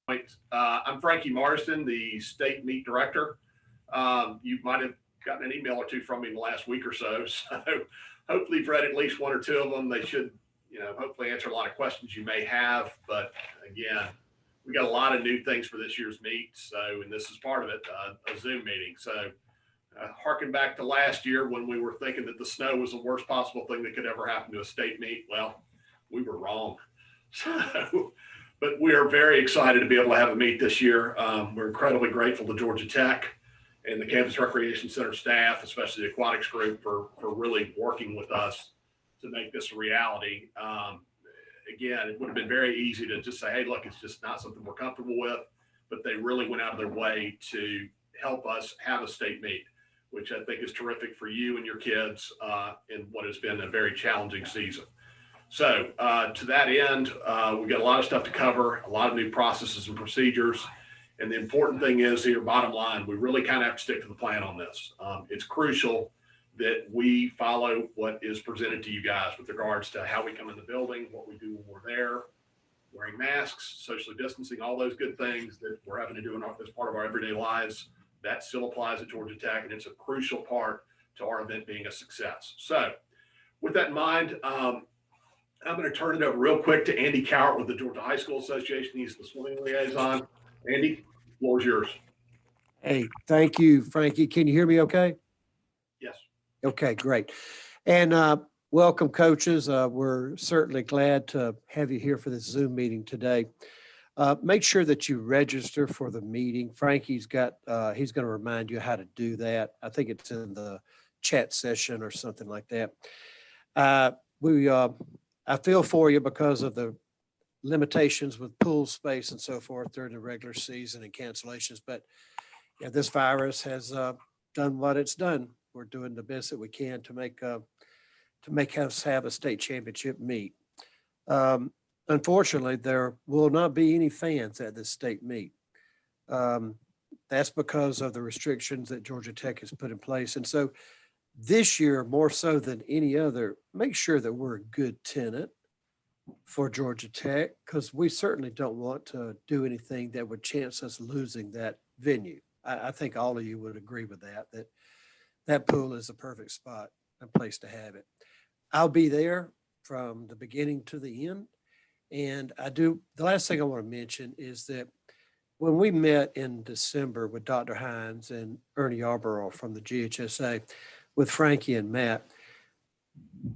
I'm Frankie Marsden, the state meet director. You might have gotten an email or two from me in the last week or so. So hopefully you've read at least one or two of them. They should, hopefully answer a lot of questions you may have. But again, we got a lot of new things for this year's meet. So, and this is part of it, a Zoom meeting. So harken back to last year when we were thinking that the snow was the worst possible thing that could ever happen to a state meet. Well, we were wrong. So, but we are very excited to be able to have a meet this year. We're incredibly grateful to Georgia Tech and the Campus Recreation Center staff, especially the aquatics group, for really working with us to make this a reality. Again, it would have been very easy to just say, hey, look, it's just not something we're comfortable with, but they really went out of their way to help us have a state meet, which I think is terrific for you and your kids in what has been a very challenging season. So to that end, we've got a lot of stuff to cover, a lot of new processes and procedures. And the important thing is here, bottom line, we really kind of have to stick to the plan on this. It's crucial that we follow what is presented to you guys with regards to how we come in the building, what we do when we're there, wearing masks, socially distancing, all those good things that we're having to do as part of our everyday lives. That still applies at Georgia Tech, and it's a crucial part to our event being a success. So with that in mind, I'm going to turn it over real quick to Andy Cowart with the Georgia High School Association. He's the swimming liaison. Andy, floor is yours. Hey, thank you, Frankie. Can you hear me okay? Yes. Okay, great. And welcome, coaches. We're certainly glad to have you here for this Zoom meeting today. Make sure that you register for the meeting. Frankie's got, he's going to remind you how to do that. I think it's in the chat session or something like that. I feel for you because of the limitations with pool space and so forth during the regular season and cancellations. But yeah, this virus has done what it's done. We're doing the best that we can to make us have a state championship meet. Unfortunately, there will not be any fans at this state meet. That's because of the restrictions that Georgia Tech has put in place. And so this year, more so than any other, make sure that we're a good tenant for Georgia Tech, because we certainly don't want to do anything that would chance us losing that venue. I think all of you would agree with that pool is a perfect spot and place to have it. I'll be there from the beginning to the end. And the last thing I want to mention is that when we met in December with Dr. Hines and Ernie Yarborough from the GHSA, with Frankie and Matt,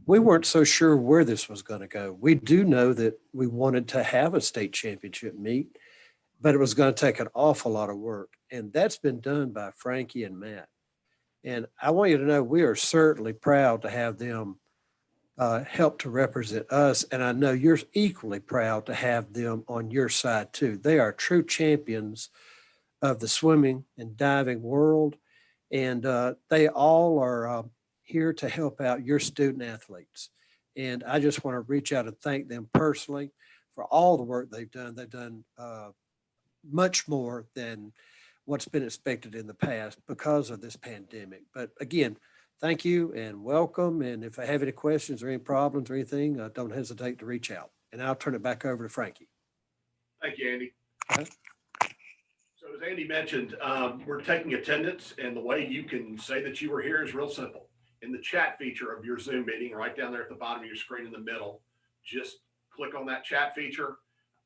we weren't so sure where this was going to go. We do know that we wanted to have a state championship meet, but it was going to take an awful lot of work. And that's been done by Frankie and Matt. And I want you to know we are certainly proud to have them help to represent us. And I know you're equally proud to have them on your side too. They are true champions of the swimming and diving world. And they all are here to help out your student athletes. And I just want to reach out and thank them personally for all the work they've done. They've done much more than what's been expected in the past because of this pandemic. But again, thank you and welcome. And if I have any questions or any problems or anything, don't hesitate to reach out. And I'll turn it back over to Frankie. Thank you, Andy. So as Andy mentioned, we're taking attendance, and the way you can say that you were here is real simple. In the chat feature of your Zoom meeting, right down there at the bottom of your screen in the middle, just click on that chat feature.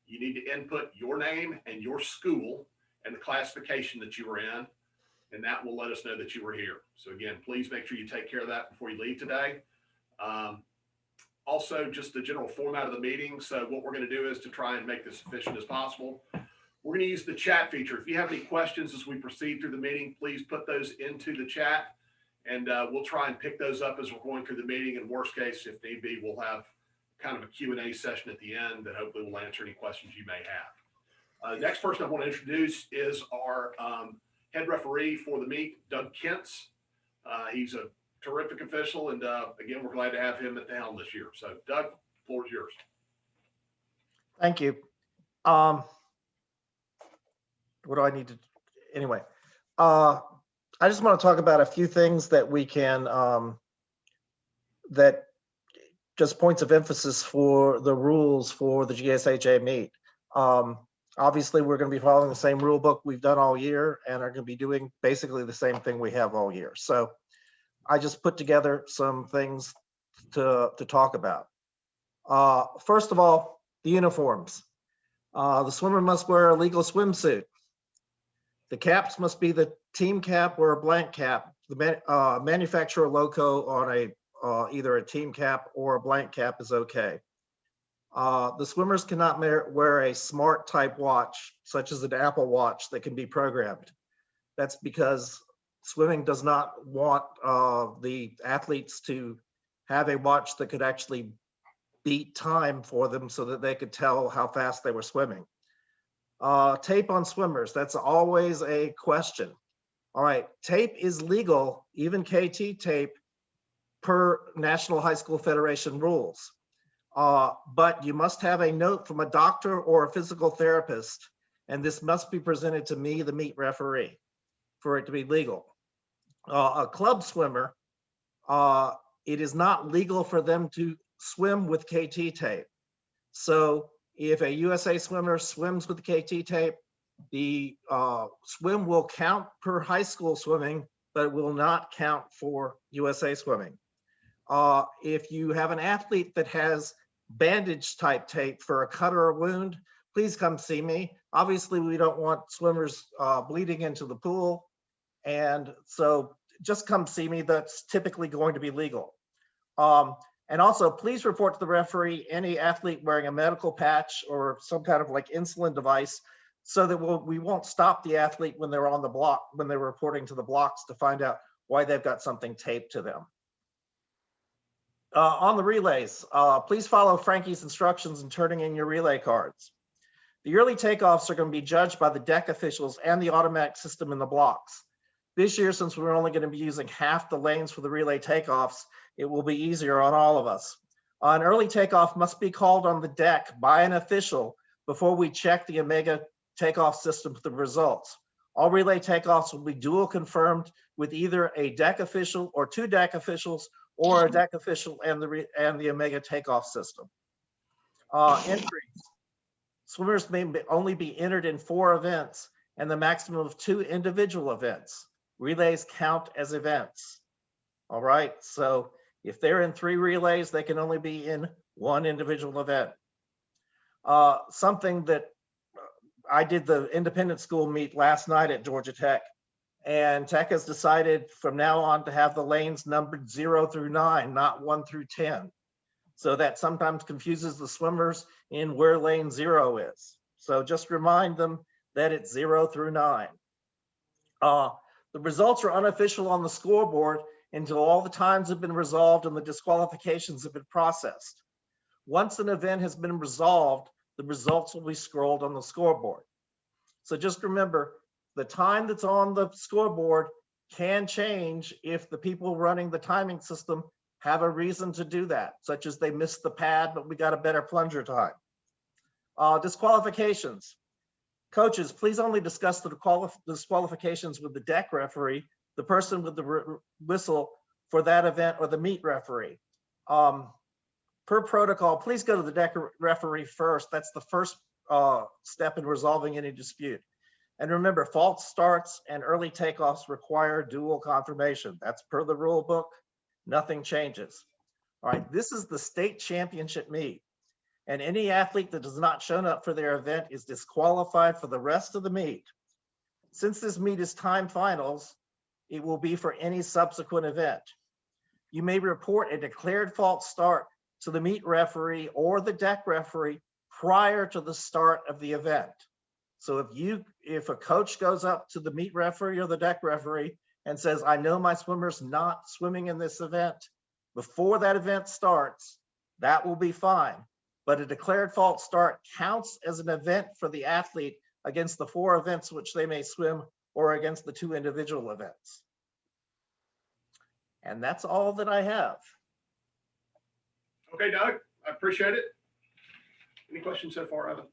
You need to input your name and your school and the classification that you were in, and that will let us know that you were here. So again, please make sure you take care of that before you leave today. Also, just the general format of the meeting. So what we're going to do is to try and make this efficient as possible. We're going to use the chat feature. If you have any questions as we proceed through the meeting, please put those into the chat, and we'll try and pick those up as we're going through the meeting. And worst case, if need be, we'll have kind of a Q&A session at the end that hopefully will answer any questions you may have. Next person I want to introduce is our head referee for the meet, Doug Kentz. He's a terrific official, and again, we're glad to have him at the helm this year. So Doug, the floor is yours. Thank you. What do I need to, anyway, I just want to talk about a few things that we can, that just points of emphasis for the rules for the GSHA meet. Obviously, we're going to be following the same rule book we've done all year and are going to be doing basically the same thing we have all year. So I just put together some things to talk about. First of all, the uniforms. The swimmer must wear a legal swimsuit. The caps must be the team cap or a blank cap. The manufacturer logo on a either a team cap or a blank cap is okay. The swimmers cannot wear a smart type watch, such as an Apple Watch that can be programmed. That's because swimming does not want the athletes to have a watch that could actually beat time for them so that they could tell how fast they were swimming. Tape on swimmers, that's always a question. All right, tape is legal, even KT tape, per National High School Federation rules. But you must have a note from a doctor or a physical therapist, and this must be presented to me, the meet referee, for it to be legal. A club swimmer, it is not legal for them to swim with KT tape. So if a USA swimmer swims with KT tape, the swim will count per high school swimming, but it will not count for USA swimming. If you have an athlete that has bandage type tape for a cut or a wound, please come see me. Obviously, we don't want swimmers bleeding into the pool. And so just come see me. That's typically going to be legal. And also, please report to the referee any athlete wearing a medical patch or some kind of like insulin device, so that we won't stop the athlete when they're on the block, when they're reporting to the blocks, to find out why they've got something taped to them. On the relays, please follow Frankie's instructions in turning in your relay cards. The early takeoffs are going to be judged by the deck officials and the automatic system in the blocks. This year, since we're only going to be using half the lanes for the relay takeoffs, it will be easier on all of us. An early takeoff must be called on the deck by an official before we check the Omega takeoff system for the results. All relay takeoffs will be dual confirmed with either a deck official or two deck officials, or a deck official and the Omega takeoff system. Entries. Swimmers may only be entered in 4 events and the maximum of 2 individual events. Relays count as events. All right, so if they're in 3 relays, they can only be in 1 individual event. Something that I did the independent school meet last night at Georgia Tech, and Tech has decided from now on to have the lanes numbered 0 through 9, not 1 through 10. So that sometimes confuses the swimmers in where lane 0 is. So just remind them that it's 0 through 9. The results are unofficial on the scoreboard until all the times have been resolved and the disqualifications have been processed. Once an event has been resolved, the results will be scrolled on the scoreboard. So just remember, the time that's on the scoreboard can change if the people running the timing system have a reason to do that, such as they missed the pad, but we got a better plunger time. Disqualifications. Coaches, please only discuss the disqualifications with the deck referee, the person with the whistle for that event, or the meet referee. Per protocol, please go to the deck referee first. That's the first step in resolving any dispute. And remember, false starts and early takeoffs require dual confirmation. That's per the rule book. Nothing changes. All right, this is the state championship meet. And any athlete that does not show up for their event is disqualified for the rest of the meet. Since this meet is time finals, it will be for any subsequent event. You may report a declared false start to the meet referee or the deck referee prior to the start of the event. So if a coach goes up to the meet referee or the deck referee and says, I know my swimmer's not swimming in this event, before that event starts, that will be fine. But a declared false start counts as an event for the athlete against the 4 events which they may swim, or against the 2 individual events. And that's all that I have. Okay, Doug, I appreciate it. Any questions so far, Evan?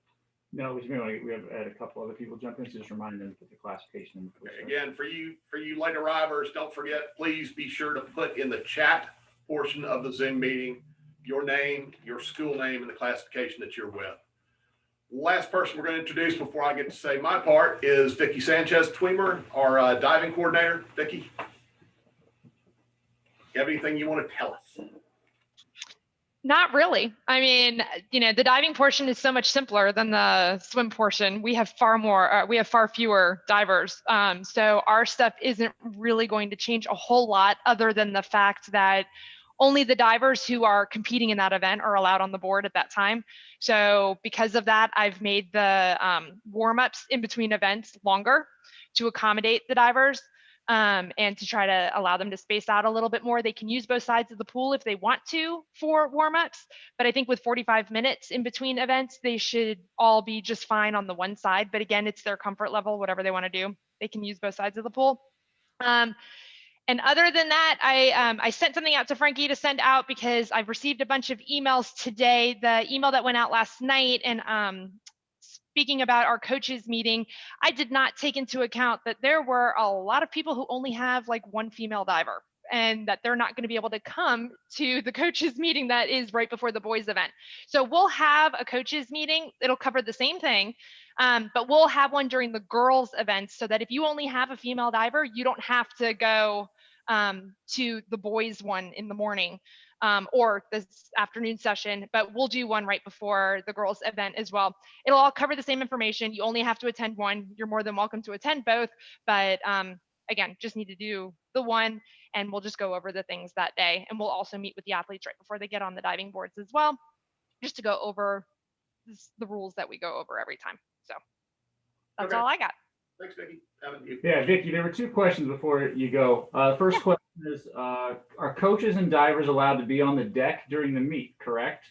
No, we have had a couple other people jump in, so just remind them to put the classification. Okay, again, for you late arrivers, don't forget, please be sure to put in the chat portion of the Zoom meeting your name, your school name, and the classification that you're with. Last person we're going to introduce before I get to say my part is Vicki Sanchez Tweemer, our diving coordinator. Vicki, you have anything you want to tell us? Not really. I mean, the diving portion is so much simpler than the swim portion. We have far fewer divers. So our stuff isn't really going to change a whole lot other than the fact that only the divers who are competing in that event are allowed on the board at that time. So because of that, I've made the warm-ups in between events longer to accommodate the divers. And to try to allow them to space out a little bit more. They can use both sides of the pool if they want to for warm-ups, but I think with 45 minutes in between events, they should all be just fine on the one side. But again, it's their comfort level, whatever they want to do. They can use both sides of the pool. And other than that, I sent something out to Frankie to send out because I've received a bunch of emails today. The email that went out last night, and speaking about our coaches meeting, I did not take into account that there were a lot of people who only have like one female diver, and that they're not going to be able to come to the coaches meeting that is right before the boys event. So we'll have a coaches meeting. It'll cover the same thing, but we'll have one during the girls events so that if you only have a female diver, you don't have to go to the boys one in the morning. Or this afternoon session, but we'll do one right before the girls event as well. It'll all cover the same information. You only have to attend one. You're more than welcome to attend both, but again, just need to do the one, and we'll just go over the things that day. And we'll also meet with the athletes right before they get on the diving boards as well, just to go over the rules that we go over every time. So that's all I got. Thanks, Vicki. Yeah, Vicki, there were two questions before you go. First question is, are coaches and divers allowed to be on the deck during the meet, correct?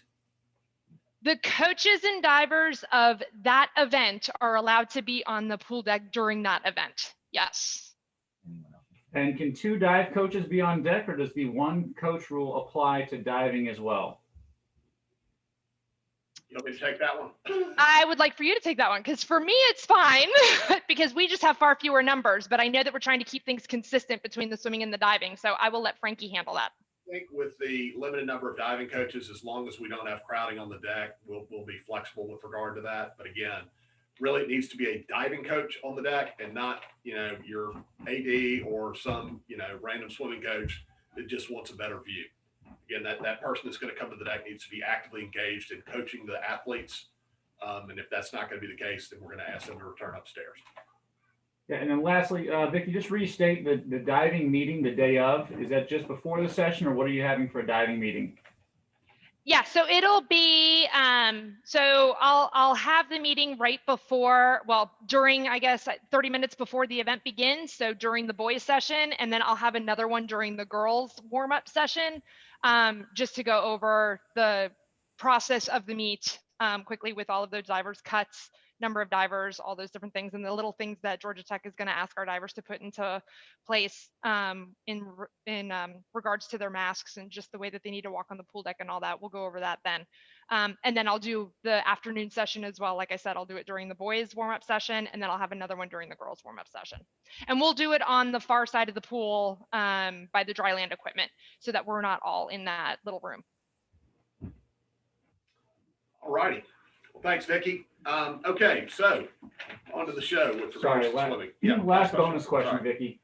The coaches and divers of that event are allowed to be on the pool deck during that event. Yes. And can two dive coaches be on deck, or does the one coach rule apply to diving as well? You want me to take that one? I would like for you to take that one, because for me, it's fine because we just have far fewer numbers, but I know that we're trying to keep things consistent between the swimming and the diving. So I will let Frankie handle that. I think with the limited number of diving coaches, as long as we don't have crowding on the deck, we'll be flexible with regard to that. But again, really it needs to be a diving coach on the deck and not, your AD or some, random swimming coach that just wants a better view. Again, that person that's going to come to the deck needs to be actively engaged in coaching the athletes. And if that's not going to be the case, then we're going to ask them to return upstairs. Yeah, and then lastly, Vicki, just restate the diving meeting the day of. Is that just before the session, or what are you having for a diving meeting? Yeah, so it'll be, so I'll have the meeting right before, during, I guess, 30 minutes before the event begins. So during the boys session, and then I'll have another one during the girls warm-up session, just to go over the process of the meet quickly with all of those divers cuts, number of divers, all those different things, and the little things that Georgia Tech is going to ask our divers to put into place in regards to their masks and just the way that they need to walk on the pool deck and all that. We'll go over that then. And then I'll do the afternoon session as well. Like I said, I'll do it during the boys warm-up session, and then I'll have another one during the girls warm-up session. And we'll do it on the far side of the pool by the dry land equipment so that we're not all in that little room. All righty. Well, thanks, Vicki. Okay, so on to the show with regards to swimming. Last bonus question, Vicki.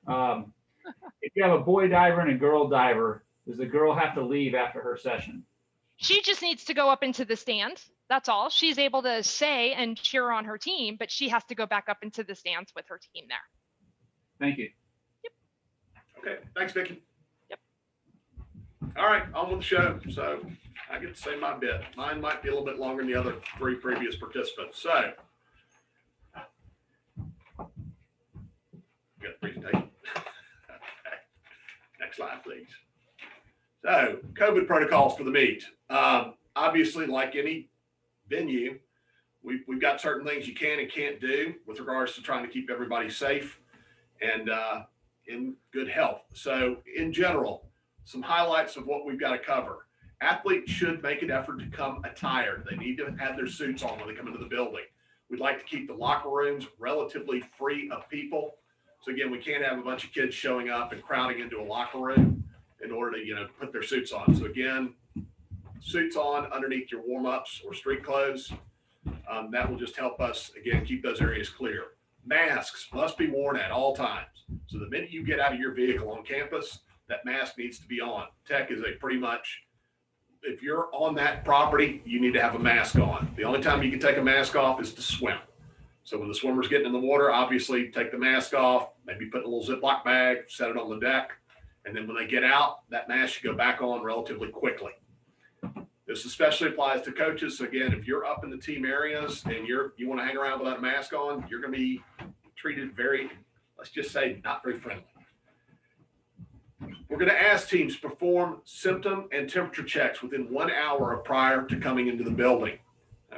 If you have a boy diver and a girl diver, does the girl have to leave after her session? She just needs to go up into the stands. That's all. She's able to say and cheer on her team, but she has to go back up into the stands with her team there. Thank you. Yep. Okay, thanks, Vicki. Yep. All right, on with the show. So I get to say my bit. Mine might be a little bit longer than the other three previous participants. So, got a presentation. Okay. Next slide, please. So, COVID protocols for the meet. Obviously, like any venue, we've got certain things you can and can't do with regards to trying to keep everybody safe and in good health. So, in general, some highlights of what we've got to cover. Athletes should make an effort to come attired. They need to have their suits on when they come into the building. We'd like to keep the locker rooms relatively free of people. So again, we can't have a bunch of kids showing up and crowding into a locker room in order to, put their suits on. So again, suits on underneath your warm-ups or street clothes. That will just help us, again, keep those areas clear. Masks must be worn at all times. So the minute you get out of your vehicle on campus, that mask needs to be on. Tech is a pretty much, if you're on that property, you need to have a mask on. The only time you can take a mask off is to swim. So when the swimmer's getting in the water, obviously take the mask off, maybe put in a little Ziploc bag, set it on the deck. And then when they get out, that mask should go back on relatively quickly. This especially applies to coaches. So again, if you're up in the team areas and you want to hang around without a mask on, you're going to be treated very, let's just say, not very friendly. We're going to ask teams to perform symptom and temperature checks within 1 hour prior to coming into the building.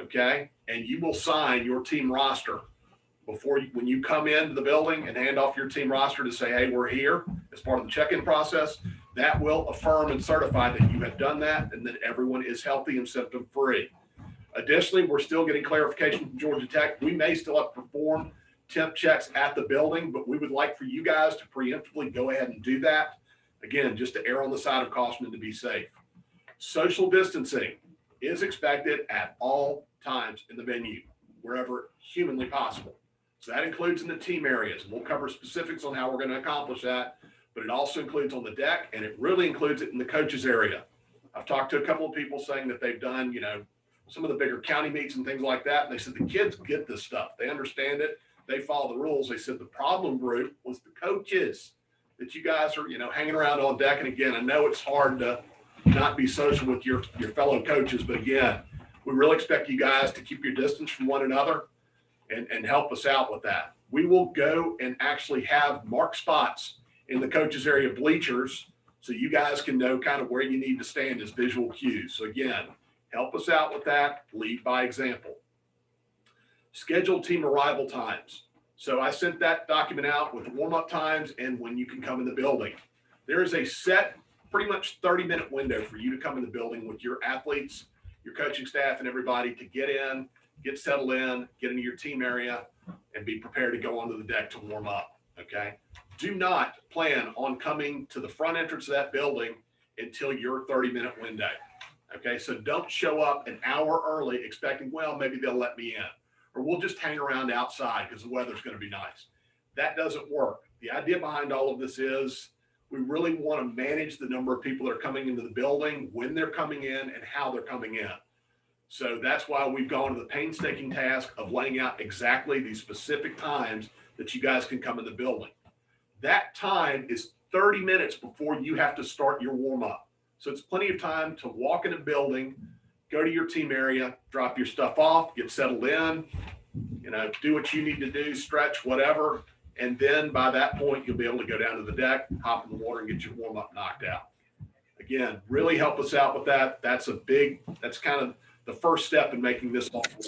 Okay. And you will sign your team roster when you come into the building and hand off your team roster to say, hey, we're here as part of the check-in process. That will affirm and certify that you have done that and that everyone is healthy and symptom free. Additionally, we're still getting clarification from Georgia Tech. We may still have to perform temp checks at the building, but we would like for you guys to preemptively go ahead and do that. Again, just to err on the side of caution and to be safe. Social distancing is expected at all times in the venue, wherever humanly possible. So that includes in the team areas. And we'll cover specifics on how we're going to accomplish that, but it also includes on the deck, and it really includes it in the coaches area. I've talked to a couple of people saying that they've done, some of the bigger county meets and things like that. And they said the kids get this stuff. They understand it. They follow the rules. They said the problem group was the coaches that you guys are, hanging around on deck. And again, I know it's hard to not be social with your fellow coaches, but again, we really expect you guys to keep your distance from one another and help us out with that. We will go and actually have marked spots in the coaches area bleachers so you guys can know kind of where you need to stand as visual cues. So again, help us out with that. Lead by example. Schedule team arrival times. So I sent that document out with the warm-up times and when you can come in the building. There is a set, pretty much 30-minute window for you to come in the building with your athletes, your coaching staff, and everybody to get in, get settled in, get into your team area, and be prepared to go onto the deck to warm up, okay? Do not plan on coming to the front entrance of that building until your 30-minute window, okay? So don't show up an hour early expecting, well, maybe they'll let me in, or we'll just hang around outside because the weather's going to be nice. That doesn't work. The idea behind all of this is we really want to manage the number of people that are coming into the building, when they're coming in, and how they're coming in. So that's why we've gone to the painstaking task of laying out exactly these specific times that you guys can come in the building. That time is 30 minutes before you have to start your warm up. So it's plenty of time to walk in a building, go to your team area, drop your stuff off, get settled in, do what you need to do, stretch, whatever. And then by that point, you'll be able to go down to the deck, hop in the water and get your warm up knocked out. Again, really help us out with that. That's kind of the first step in making this all work.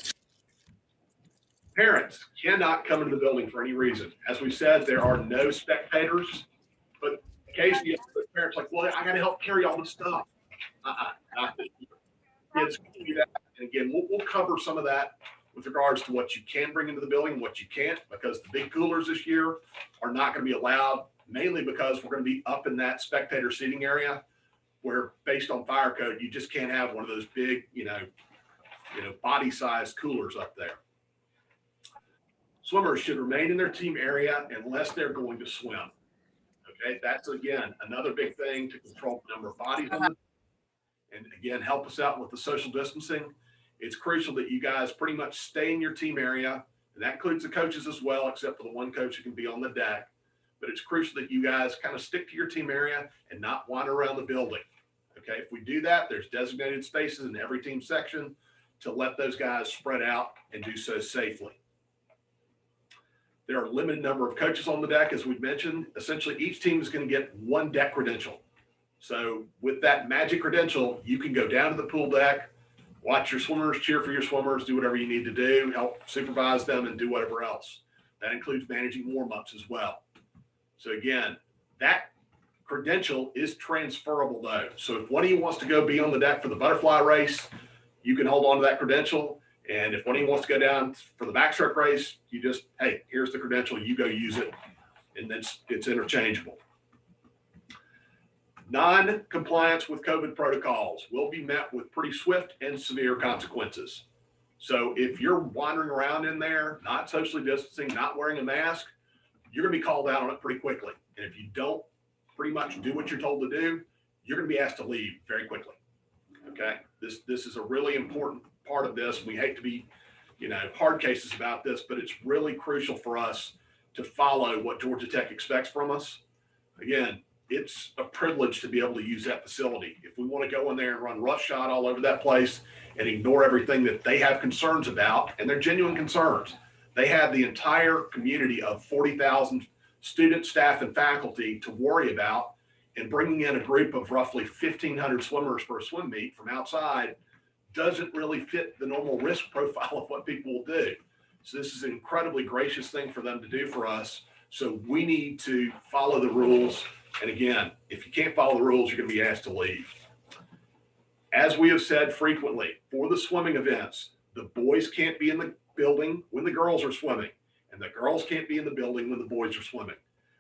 Parents cannot come into the building for any reason. As we said, there are no spectators, but occasionally parents like, well, I got to help carry all this stuff. Not this year. Kids can do that. And again, we'll cover some of that with regards to what you can bring into the building and what you can't, because the big coolers this year are not going to be allowed, mainly because we're going to be up in that spectator seating area where, based on fire code, you just can't have one of those big, body-sized coolers up there. Swimmers should remain in their team area unless they're going to swim. Okay, that's again another big thing to control the number of bodies on it. And again, help us out with the social distancing. It's crucial that you guys pretty much stay in your team area, and that includes the coaches as well, except for the one coach who can be on the deck. But it's crucial that you guys kind of stick to your team area and not wander around the building. Okay, if we do that, there's designated spaces in every team section to let those guys spread out and do so safely. There are a limited number of coaches on the deck, as we've mentioned. Essentially, each team is going to get one deck credential. So with that magic credential, you can go down to the pool deck, watch your swimmers, cheer for your swimmers, do whatever you need to do, help supervise them, and do whatever else. That includes managing warm-ups as well. So again, that credential is transferable though. So if one of you wants to go be on the deck for the butterfly race, you can hold on to that credential. And if one of you wants to go down for the backstroke race, you just, hey, here's the credential, you go use it, and then it's interchangeable. Non-compliance with COVID protocols will be met with pretty swift and severe consequences. So if you're wandering around in there, not socially distancing, not wearing a mask, you're going to be called out on it pretty quickly. And if you don't pretty much do what you're told to do, you're going to be asked to leave very quickly. Okay. This is a really important part of this. We hate to be, hard cases about this, but it's really crucial for us to follow what Georgia Tech expects from us. Again, it's a privilege to be able to use that facility. If we want to go in there and run roughshod all over that place and ignore everything that they have concerns about, and they're genuine concerns, they have the entire community of 40,000 students, staff, and faculty to worry about, and bringing in a group of roughly 1,500 swimmers for a swim meet from outside doesn't really fit the normal risk profile of what people will do. So this is an incredibly gracious thing for them to do for us. So we need to follow the rules. And again, if you can't follow the rules, you're going to be asked to leave. As we have said frequently, for the swimming events, the boys can't be in the building when the girls are swimming, and the girls can't be in the building when the boys are swimming.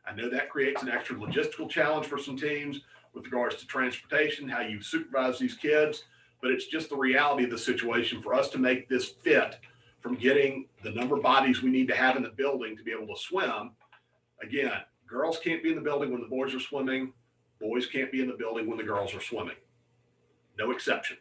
I know that creates an extra logistical challenge for some teams with regards to transportation, how you supervise these kids, but it's just the reality of the situation for us to make this fit from getting the number of bodies we need to have in the building to be able to swim. Again, girls can't be in the building when the boys are swimming. Boys can't be in the building when the girls are swimming. No exceptions.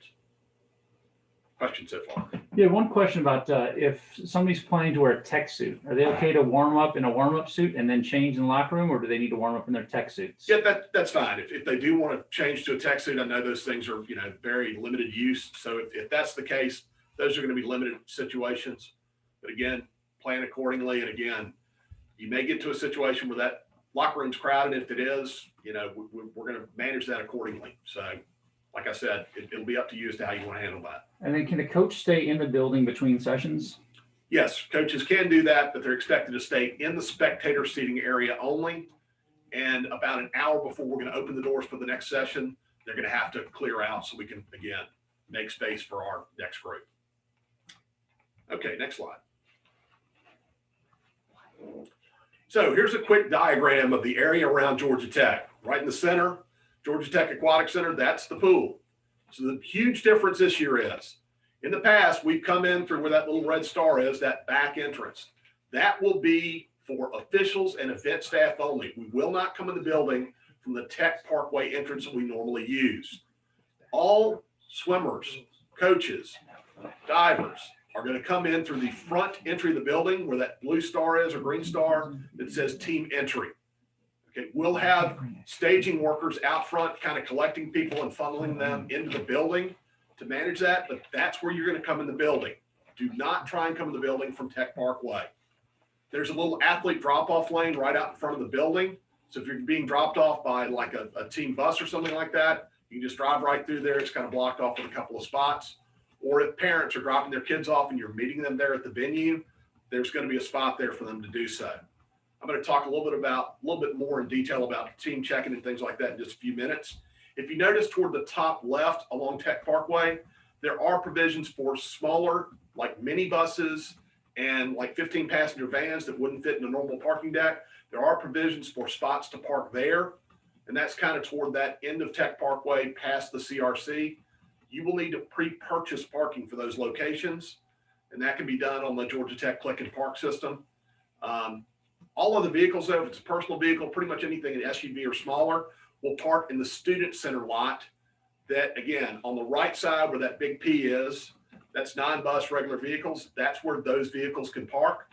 Questions so far? Yeah, one question about if somebody's planning to wear a tech suit, are they okay to warm up in a warm-up suit and then change in the locker room, or do they need to warm up in their tech suits? Yeah, that's fine. If they do want to change to a tech suit, I know those things are, very limited use. So if that's the case, those are going to be limited situations. But again, plan accordingly. And again, you may get to a situation where that locker room's crowded. If it is, we're going to manage that accordingly. So like I said, it'll be up to you as to how you want to handle that. And then can a coach stay in the building between sessions? Yes, coaches can do that, but they're expected to stay in the spectator seating area only. And about an hour before we're going to open the doors for the next session, they're going to have to clear out so we can, again, make space for our next group. Okay, next slide. So here's a quick diagram of the area around Georgia Tech. Right in the center, Georgia Tech Aquatic Center, that's the pool. So the huge difference this year is, in the past, we've come in through where that little red star is, that back entrance. That will be for officials and event staff only. We will not come in the building from the Tech Parkway entrance that we normally use. All swimmers, coaches, divers are going to come in through the front entry of the building where that blue star is or green star that says team entry. Okay, we'll have staging workers out front kind of collecting people and funneling them into the building to manage that, but that's where you're going to come in the building. Do not try and come in the building from Tech Parkway. There's a little athlete drop-off lane right out in front of the building. So if you're being dropped off by like a team bus or something like that, you can just drive right through there. It's kind of blocked off with a couple of spots. Or if parents are dropping their kids off and you're meeting them there at the venue, there's going to be a spot there for them to do so. I'm going to talk a little bit more in detail about team checking and things like that in just a few minutes. If you notice toward the top left along Tech Parkway, there are provisions for smaller, like mini buses and like 15 passenger vans that wouldn't fit in a normal parking deck. There are provisions for spots to park there. And that's kind of toward that end of Tech Parkway past the CRC. You will need to pre-purchase parking for those locations. And that can be done on the Georgia Tech Click and Park system. All of the vehicles, though, if it's a personal vehicle, pretty much anything an SUV or smaller, will park in the student center lot. That, again, on the right side where that big P is, that's non-bus regular vehicles. That's where those vehicles can park.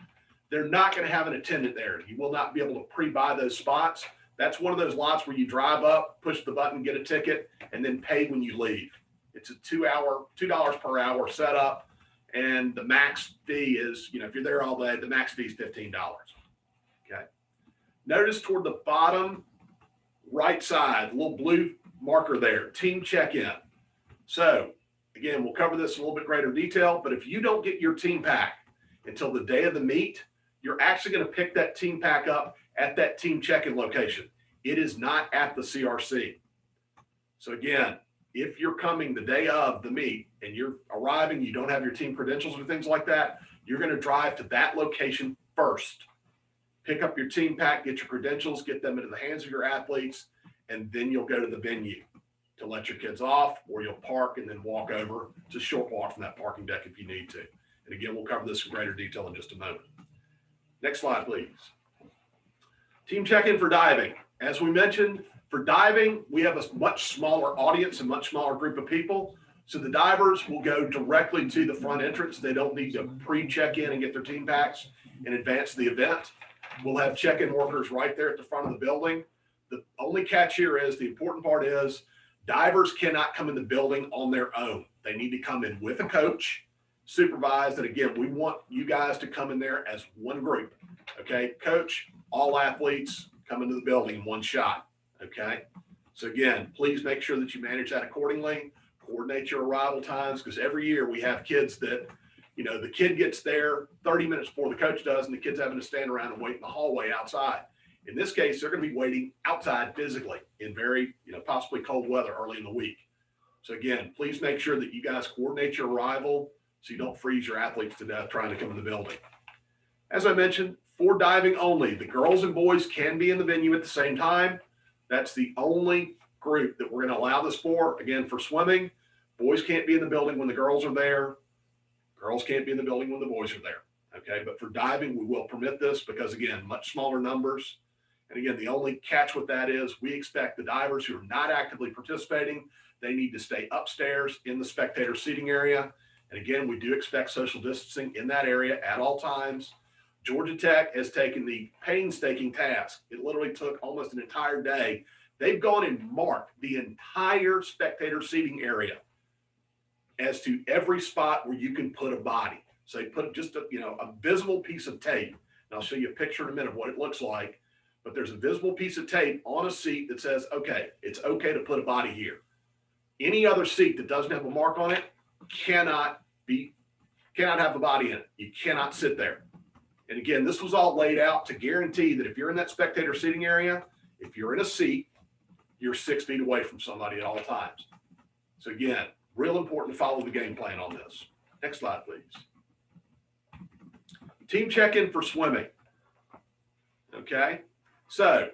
They're not going to have an attendant there. You will not be able to pre-buy those spots. That's one of those lots where you drive up, push the button, get a ticket, and then pay when you leave. It's a $2 per hour setup. And the max fee is, if you're there all day, the max fee is $15. Okay. Notice toward the bottom right side, the little blue marker there, team check-in. So again, we'll cover this in a little bit greater detail, but if you don't get your team pack until the day of the meet, you're actually going to pick that team pack up at that team check-in location. It is not at the CRC. So again, if you're coming the day of the meet and you're arriving, you don't have your team credentials or things like that, you're going to drive to that location first. Pick up your team pack, get your credentials, get them into the hands of your athletes, and then you'll go to the venue to let your kids off, or you'll park and then walk over. It's a short walk from that parking deck if you need to. And again, we'll cover this in greater detail in just a moment. Next slide, please. Team check-in for diving. As we mentioned, for diving, we have a much smaller audience, a much smaller group of people. So the divers will go directly to the front entrance. They don't need to pre-check in and get their team packs in advance of the event. We'll have check-in workers right there at the front of the building. The only catch here is, the important part is, divers cannot come in the building on their own. They need to come in with a coach, supervised. And again, we want you guys to come in there as one group. Okay, coach, all athletes come into the building in one shot. Okay, so again, please make sure that you manage that accordingly. Coordinate your arrival times, because every year we have kids that, you know, the kid gets there 30 minutes before the coach does, and the kid's having to stand around and wait in the hallway outside. In this case, they're going to be waiting outside physically in very, you know, possibly cold weather early in the week. So again, please make sure that you guys coordinate your arrival so you don't freeze your athletes to death trying to come in the building. As I mentioned, for diving only, the girls and boys can be in the venue at the same time. That's the only group that we're going to allow this for. Again, for swimming, boys can't be in the building when the girls are there. Girls can't be in the building when the boys are there. Okay, but for diving, we will permit this because, again, much smaller numbers. And again, the only catch with that is we expect the divers who are not actively participating, they need to stay upstairs in the spectator seating area. And again, we do expect social distancing in that area at all times. Georgia Tech has taken the painstaking task. It literally took almost an entire day. They've gone and marked the entire spectator seating area as to every spot where you can put a body. So they put just a, you know, a visible piece of tape. And I'll show you a picture in a minute of what it looks like. But there's a visible piece of tape on a seat that says, okay, it's okay to put a body here. Any other seat that doesn't have a mark on it cannot have a body in it. You cannot sit there. And again, this was all laid out to guarantee that if you're in that spectator seating area, if you're in a seat, you're 6 feet away from somebody at all times. So again, real important to follow the game plan on this. Next slide, please. Team check-in for swimming. Okay, so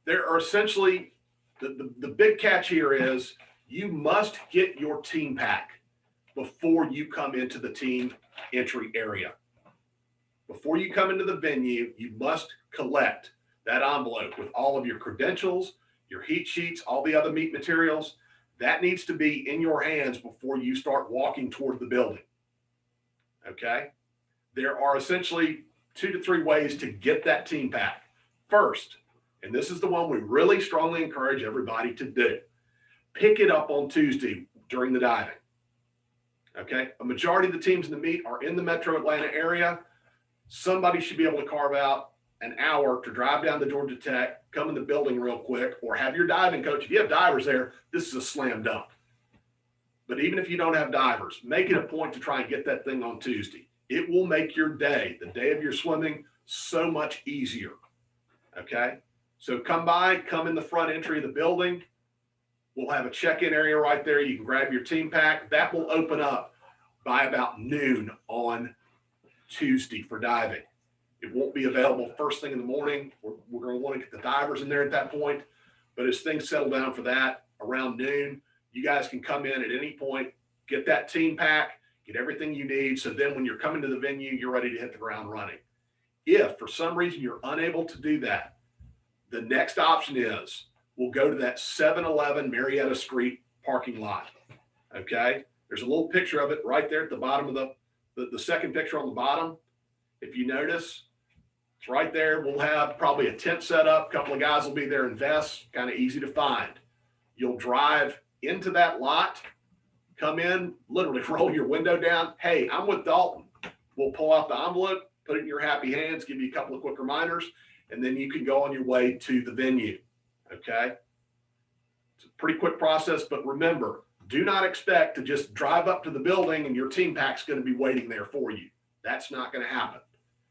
there are essentially, the big catch here is you must get your team pack before you come into the team entry area. Before you come into the venue, you must collect that envelope with all of your credentials, your heat sheets, all the other meet materials. That needs to be in your hands before you start walking toward the building. Okay? There are essentially 2 to 3 ways to get that team pack. First, and this is the one we really strongly encourage everybody to do, pick it up on Tuesday during the diving. Okay? A majority of the teams in the meet are in the metro Atlanta area. Somebody should be able to carve out an hour to drive down to Georgia Tech, come in the building real quick, or have your diving coach. If you have divers there, this is a slam dunk. But even if you don't have divers, make it a point to try and get that thing on Tuesday. It will make your day, the day of your swimming, so much easier. Okay? So come by, come in the front entry of the building. We'll have a check-in area right there. You can grab your team pack. That will open up by about noon on Tuesday for diving. It won't be available first thing in the morning. We're going to want to get the divers in there at that point. But as things settle down for that, around noon, you guys can come in at any point, get that team pack, get everything you need. So then when you're coming to the venue, you're ready to hit the ground running. If for some reason you're unable to do that, the next option is we'll go to that 7-Eleven Marietta Street parking lot. Okay? There's a little picture of it right there at the bottom of the second picture on the bottom. If you notice, it's right there. We'll have probably a tent set up. A couple of guys will be there in vests, kind of easy to find. You'll drive into that lot, come in, literally roll your window down. Hey, I'm with Dalton. We'll pull out the envelope, put it in your happy hands, give you a couple of quick reminders, and then you can go on your way to the venue. Okay? It's a pretty quick process, but remember, do not expect to just drive up to the building and your team pack's going to be waiting there for you. That's not going to happen.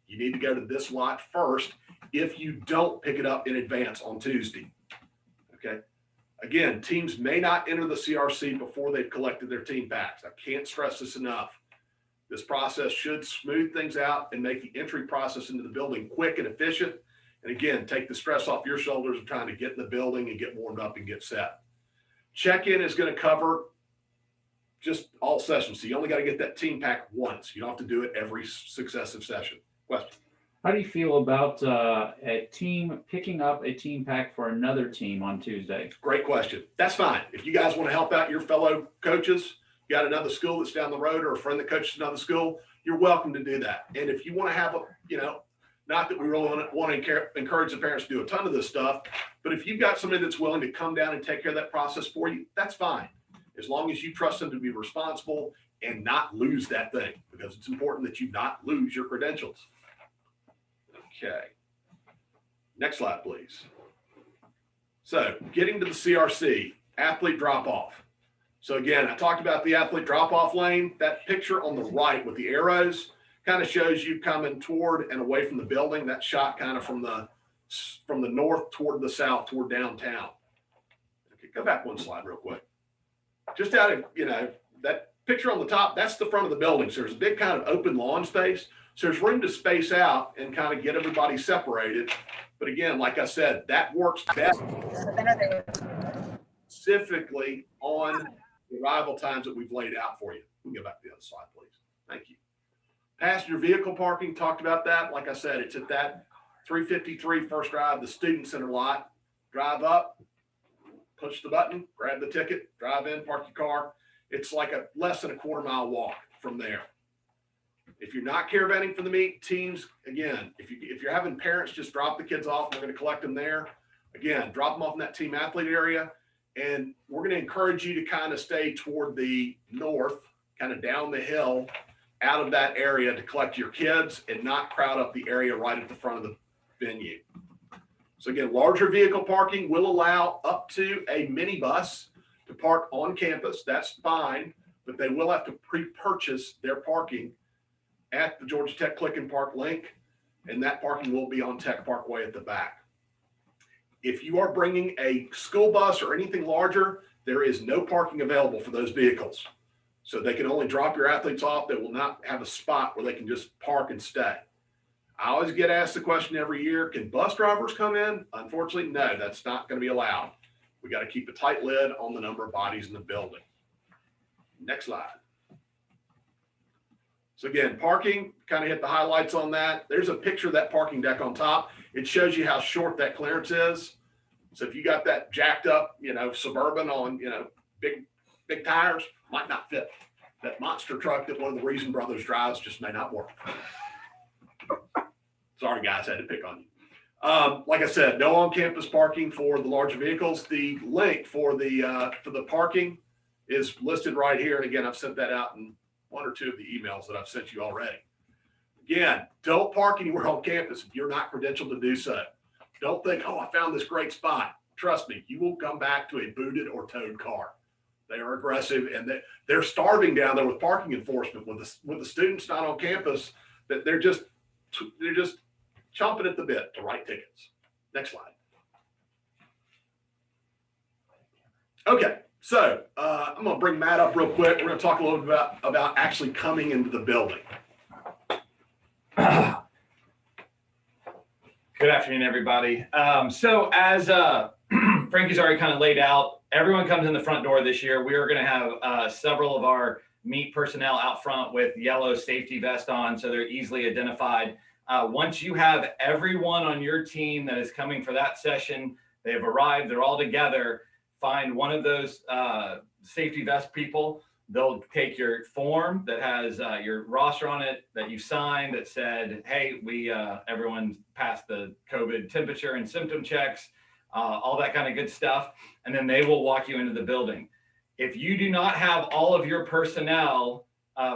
You need to go to this lot first if you don't pick it up in advance on Tuesday. Okay? Again, teams may not enter the CRC before they've collected their team packs. I can't stress this enough. This process should smooth things out and make the entry process into the building quick and efficient. And again, take the stress off your shoulders of trying to get in the building and get warmed up and get set. Check-in is going to cover just all sessions. So you only got to get that team pack once. You don't have to do it every successive session. Question. How do you feel about a team picking up a team pack for another team on Tuesday? Great question. That's fine. If you guys want to help out your fellow coaches, you got another school that's down the road or a friend that coaches another school, you're welcome to do that. And if you want to have a, not that we really want to encourage the parents to do a ton of this stuff, but if you've got somebody that's willing to come down and take care of that process for you, that's fine. As long as you trust them to be responsible and not lose that thing, because it's important that you not lose your credentials. Okay. Next slide, please. So getting to the CRC, athlete drop-off. So again, I talked about the athlete drop-off lane. That picture on the right with the arrows kind of shows you coming toward and away from the building. That shot kind of from the north toward the south, toward downtown. Okay, go back one slide real quick. Just out of, that picture on the top, that's the front of the building. So there's a big kind of open lawn space. So there's room to space out and kind of get everybody separated. But again, like I said, that works best specifically on the arrival times that we've laid out for you. We can go back to the other slide, please. Thank you. Passenger vehicle parking, talked about that. Like I said, it's at that 353 First Drive, the Student Center lot. Drive up, push the button, grab the ticket, drive in, park your car. It's like a less than a quarter-mile walk from there. If you're not caravanning for the meet, teams, again, if you're having parents just drop the kids off, we're going to collect them there. Again, drop them off in that team athlete area. And we're going to encourage you to kind of stay toward the north, kind of down the hill out of that area to collect your kids and not crowd up the area right at the front of the venue. So again, larger vehicle parking will allow up to a minibus to park on campus. That's fine, but they will have to pre-purchase their parking at the Georgia Tech Click and Park link, and that parking will be on Tech Parkway at the back. If you are bringing a school bus or anything larger, there is no parking available for those vehicles. So they can only drop your athletes off. They will not have a spot where they can just park and stay. I always get asked the question every year, can bus drivers come in? Unfortunately, no, that's not going to be allowed. We got to keep a tight lid on the number of bodies in the building. Next slide. So again, parking, kind of hit the highlights on that. There's a picture of that parking deck on top. It shows you how short that clearance is. So if you got that jacked up, Suburban on, big tires, might not fit. That monster truck that one of the Reason Brothers drives just may not work. Sorry, guys, I had to pick on you. Like I said, no on-campus parking for the larger vehicles. The link for the parking is listed right here. And again, I've sent that out in one or two of the emails that I've sent you already. Again, don't park anywhere on campus if you're not credentialed to do so. Don't think, oh, I found this great spot. Trust me, you will come back to a booted or towed car. They are aggressive and they're starving down there with parking enforcement with the students not on campus. That they're just chomping at the bit to write tickets. Next slide. Okay, so I'm going to bring Matt up real quick. We're going to talk a little bit about actually coming into the building. Good afternoon, everybody. So as Frankie's already kind of laid out, everyone comes in the front door this year. We are going to have several of our meet personnel out front with yellow safety vest on, so they're easily identified. Once you have everyone on your team that is coming for that session, they've arrived, they're all together, find one of those safety vest people. They'll take your form that has your roster on it that you signed that said, hey, everyone passed the COVID temperature and symptom checks, all that kind of good stuff. And then they will walk you into the building. If you do not have all of your personnel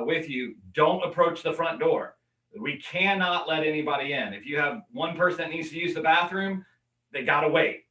with you, don't approach the front door. We cannot let anybody in. If you have one person that needs to use the bathroom, they got to wait,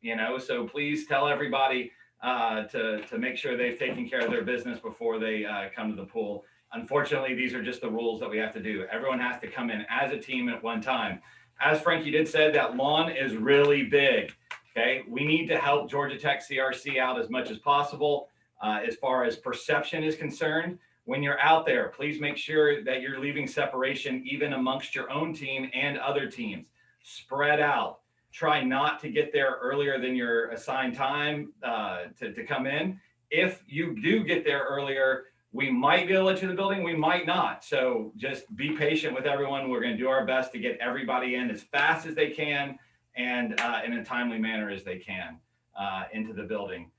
so please tell everybody to make sure they've taken care of their business before they come to the pool. Unfortunately, these are just the rules that we have to do. Everyone has to come in as a team at one time. As Frankie did say, that lawn is really big. Okay, we need to help Georgia Tech CRC out as much as possible. As far as perception is concerned, when you're out there, please make sure that you're leaving separation even amongst your own team and other teams. Spread out. Try not to get there earlier than your assigned time to come in. If you do get there earlier, We might be able to let you in the building, we might not. So just be patient with everyone. We're going to do our best to get everybody in as fast as they can and in a timely manner as they can into the building.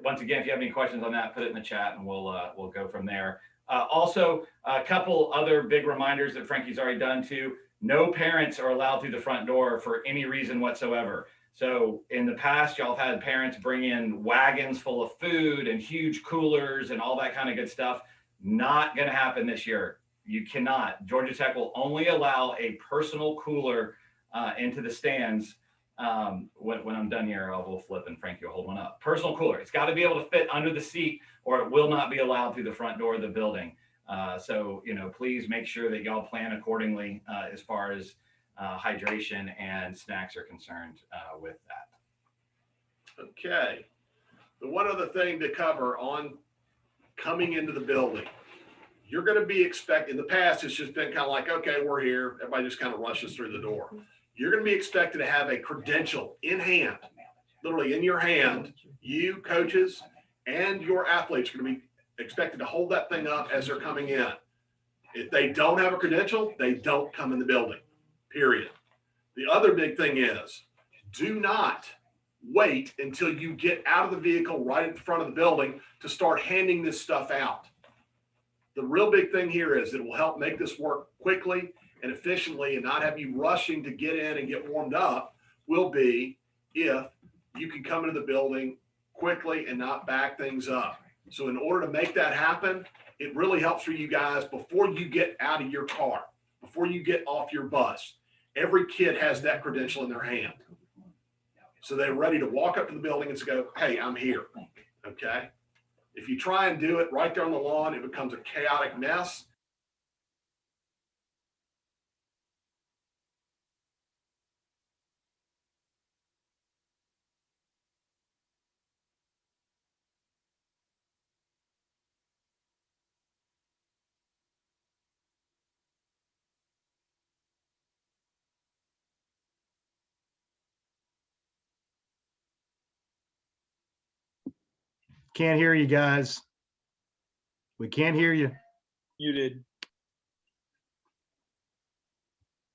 Once again, if you have any questions on that, put it in the chat and we'll go from there. Also, a couple other big reminders that Frankie's already done too. No parents are allowed through the front door for any reason whatsoever. So in the past, y'all have had parents bring in wagons full of food and huge coolers and all that kind of good stuff. Not going to happen this year. You cannot. Georgia Tech will only allow a personal cooler into the stands. When I'm done here, I will flip and Frankie will hold one up. Personal cooler. It's got to be able to fit under the seat or it will not be allowed through the front door of the building. So, please make sure that y'all plan accordingly as far as hydration and snacks are concerned with that. Okay. The one other thing to cover on coming into the building, you're going to be expected. In the past, it's just been kind of like, okay, we're here. Everybody just kind of rushes through the door. You're going to be expected to have a credential in hand, literally in your hand. You, coaches, and your athletes are going to be expected to hold that thing up as they're coming in. If they don't have a credential, they don't come in the building, period. The other big thing is do not wait until you get out of the vehicle right at the front of the building to start handing this stuff out. The real big thing here is it will help make this work quickly and efficiently and not have you rushing to get in and get warmed up will be if you can come into the building quickly and not back things up. So in order to make that happen, it really helps for you guys before you get out of your car, before you get off your bus. Every kid has that credential in their hand. So they're ready to walk up to the building and go, hey, I'm here. Okay. If you try and do it right there on the lawn, it becomes a chaotic mess. Can't hear you guys. We can't hear you. Muted.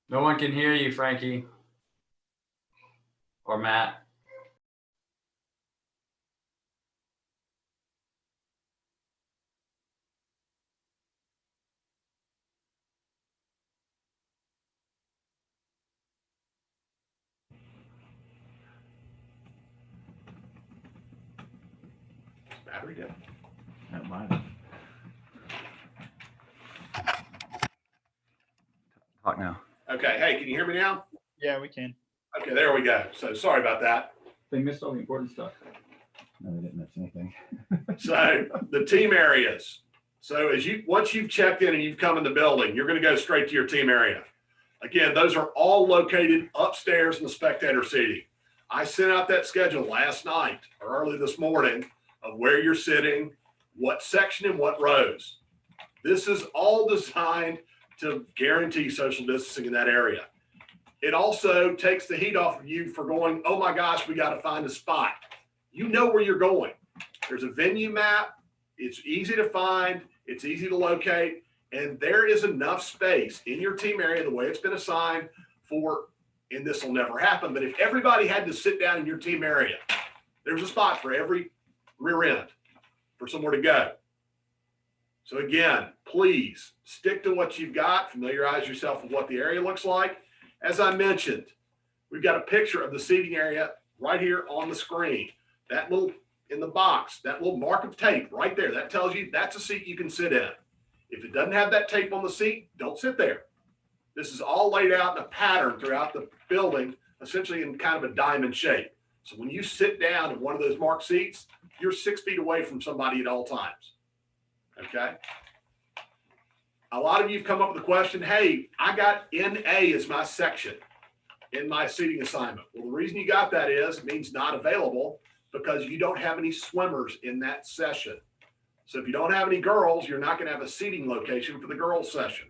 No one can hear you, Frankie. Or Matt. Battery dead. That might have. Talk now. Okay. Hey, can you hear me now? Yeah, we can. Okay, there we go. So sorry about that. They missed all the important stuff. No, they didn't miss anything. So the team areas. So once you've checked in and you've come in the building, you're going to go straight to your team area. Again, those are all located upstairs in the spectator seating. I sent out that schedule last night or early this morning of where you're sitting, what section and what rows. This is all designed to guarantee social distancing in that area. It also takes the heat off of you for going, oh my gosh, we got to find a spot. You know where you're going. There's a venue map. It's easy to find. It's easy to locate. And there is enough space in your team area, the way it's been assigned for, and this will never happen, but if everybody had to sit down in your team area, there's a spot for every rear end for somewhere to go. So again, please stick to what you've got. Familiarize yourself with what the area looks like. As I mentioned, we've got a picture of the seating area right here on the screen. That little, in the box, that little mark of tape right there, that tells you that's a seat you can sit in. If it doesn't have that tape on the seat, don't sit there. This is all laid out in a pattern throughout the building, essentially in kind of a diamond shape. So when you sit down in one of those marked seats, you're 6 feet away from somebody at all times. Okay. A lot of you have come up with the question, hey, I got NA as my section in my seating assignment. Well, the reason you got that is it means not available because you don't have any swimmers in that session. So if you don't have any girls, you're not going to have a seating location for the girls session.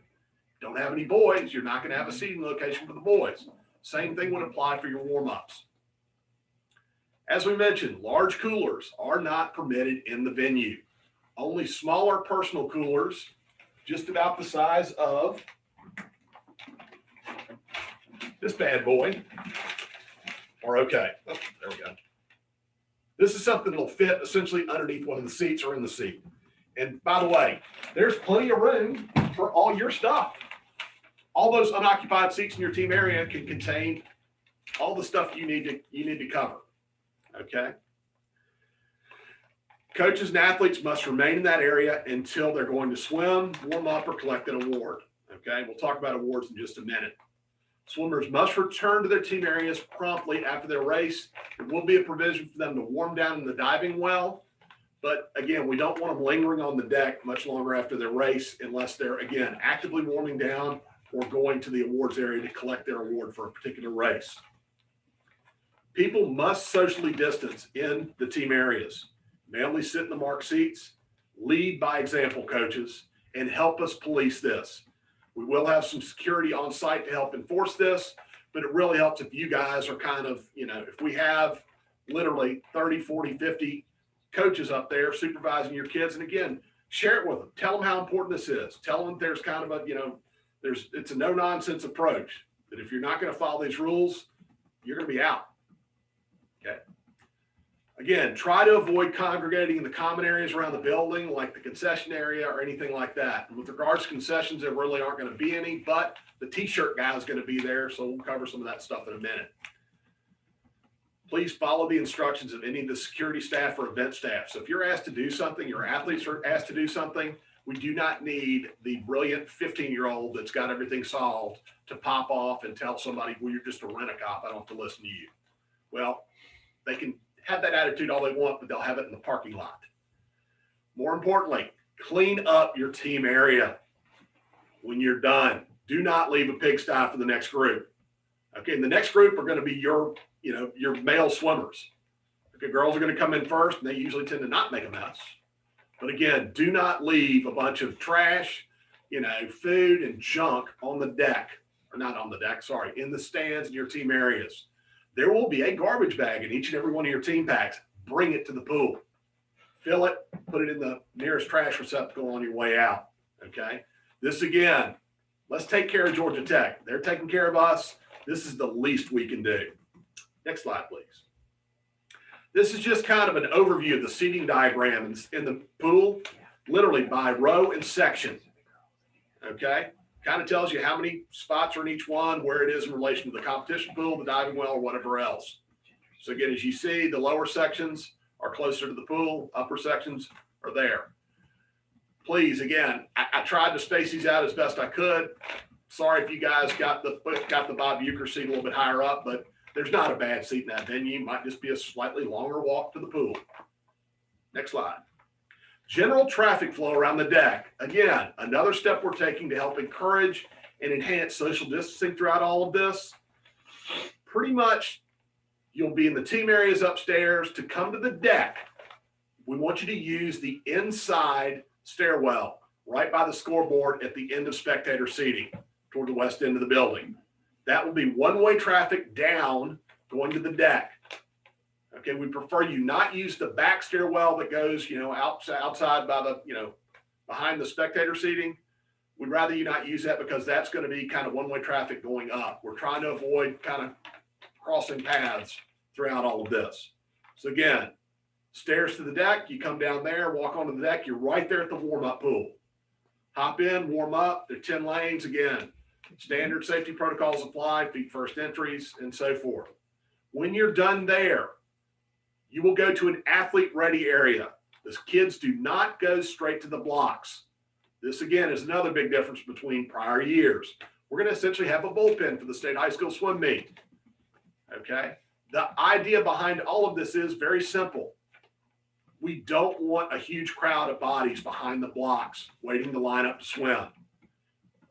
Don't have any boys, you're not going to have a seating location for the boys. Same thing would apply for your warm-ups. As we mentioned, large coolers are not permitted in the venue. Only smaller personal coolers, just about the size of this bad boy, are okay. Oh, there we go. This is something that'll fit essentially underneath one of the seats or in the seat. And by the way, there's plenty of room for all your stuff. All those unoccupied seats in your team area can contain all the stuff you need to cover. Okay. Coaches and athletes must remain in that area until they're going to swim, warm up, or collect an award. Okay. We'll talk about awards in just a minute. Swimmers must return to their team areas promptly after their race. There will be a provision for them to warm down in the diving well. But again, we don't want them lingering on the deck much longer after their race unless they're, again, actively warming down or going to the awards area to collect their award for a particular race. People must socially distance in the team areas. May only sit in the marked seats, lead by example, coaches, and help us police this. We will have some security on site to help enforce this, but it really helps if you guys are kind of, if we have literally 30, 40, 50 coaches up there supervising your kids. And again, share it with them. Tell them how important this is. Tell them there's kind of a, it's a no nonsense approach that if you're not going to follow these rules, you're going to be out. Okay. Again, try to avoid congregating in the common areas around the building, like the concession area or anything like that. And with regards to concessions, there really aren't going to be any, but the t-shirt guy is going to be there. So we'll cover some of that stuff in a minute. Please follow the instructions of any of the security staff or event staff. So if you're asked to do something, your athletes are asked to do something, we do not need the brilliant 15-year-old that's got everything solved to pop off and tell somebody, well, you're just a rent-a-cop, I don't have to listen to you. Well, they can have that attitude all they want, but they'll have it in the parking lot. More importantly, clean up your team area when you're done. Do not leave a pigsty for the next group. Okay, and the next group are going to be your male swimmers. Okay, girls are going to come in first, and they usually tend to not make a mess. But again, do not leave a bunch of trash, food and junk on the deck, or not on the deck, sorry, in the stands in your team areas. There will be a garbage bag in each and every one of your team packs. Bring it to the pool. Fill it, put it in the nearest trash receptacle on your way out. Okay, this again, let's take care of Georgia Tech. They're taking care of us. This is the least we can do. Next slide, please. This is just kind of an overview of the seating diagram in the pool, literally by row and section. Okay, kind of tells you how many spots are in each one, where it is in relation to the competition pool, the diving well, or whatever else. So again, as you see, the lower sections are closer to the pool, upper sections are there. Please, again, I tried to space these out as best I could. Sorry if you guys got the Bob Euchre seat a little bit higher up, but there's not a bad seat in that venue. It might just be a slightly longer walk to the pool. Next slide. General traffic flow around the deck. Again, another step we're taking to help encourage and enhance social distancing throughout all of this. Pretty much, you'll be in the team areas upstairs. To come to the deck, we want you to use the inside stairwell right by the scoreboard at the end of spectator seating toward the west end of the building. That will be one-way traffic down going to the deck. Okay, we prefer you not use the back stairwell that goes, outside by the, behind the spectator seating. We'd rather you not use that because that's going to be kind of one-way traffic going up. We're trying to avoid kind of crossing paths throughout all of this. So again, stairs to the deck, you come down there, walk onto the deck, you're right there at the warm-up pool. Hop in, warm up, there are 10 lanes again. Standard safety protocols apply, feet first entries, and so forth. When you're done there, you will go to an athlete-ready area. The kids do not go straight to the blocks. This, again, is another big difference between prior years. We're going to essentially have a bullpen for the state high school swim meet. Okay? The idea behind all of this is very simple. We don't want a huge crowd of bodies behind the blocks waiting to line up to swim.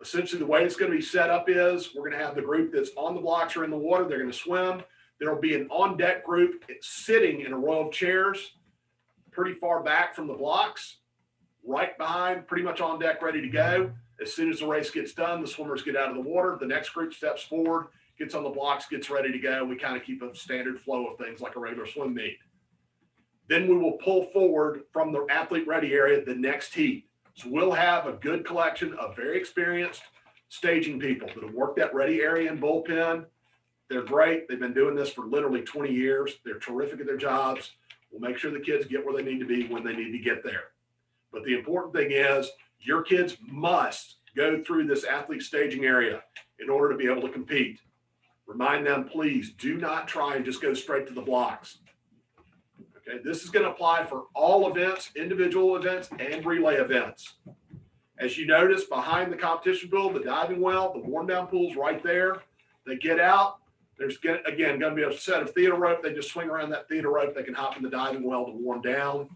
Essentially, the way it's going to be set up is we're going to have the group that's on the blocks or in the water. They're going to swim. There will be an on-deck group sitting in a row of chairs pretty far back from the blocks, right behind, pretty much on deck, ready to go. As soon as the race gets done, the swimmers get out of the water. The next group steps forward, gets on the blocks, gets ready to go. We kind of keep a standard flow of things like a regular swim meet. Then we will pull forward from the athlete ready area the next heat. So we'll have a good collection of very experienced staging people that have worked that ready area and bullpen. They're great. They've been doing this for literally 20 years. They're terrific at their jobs. We'll make sure the kids get where they need to be when they need to get there. But the important thing is your kids must go through this athlete staging area in order to be able to compete. Remind them, please do not try and just go straight to the blocks. Okay, this is going to apply for all events, individual events, and relay events. As you notice, behind the competition pool, the diving well, the warm down pool's right there. They get out. There's, again, going to be a set of theater rope. They just swing around that theater rope. They can hop in the diving well to warm down,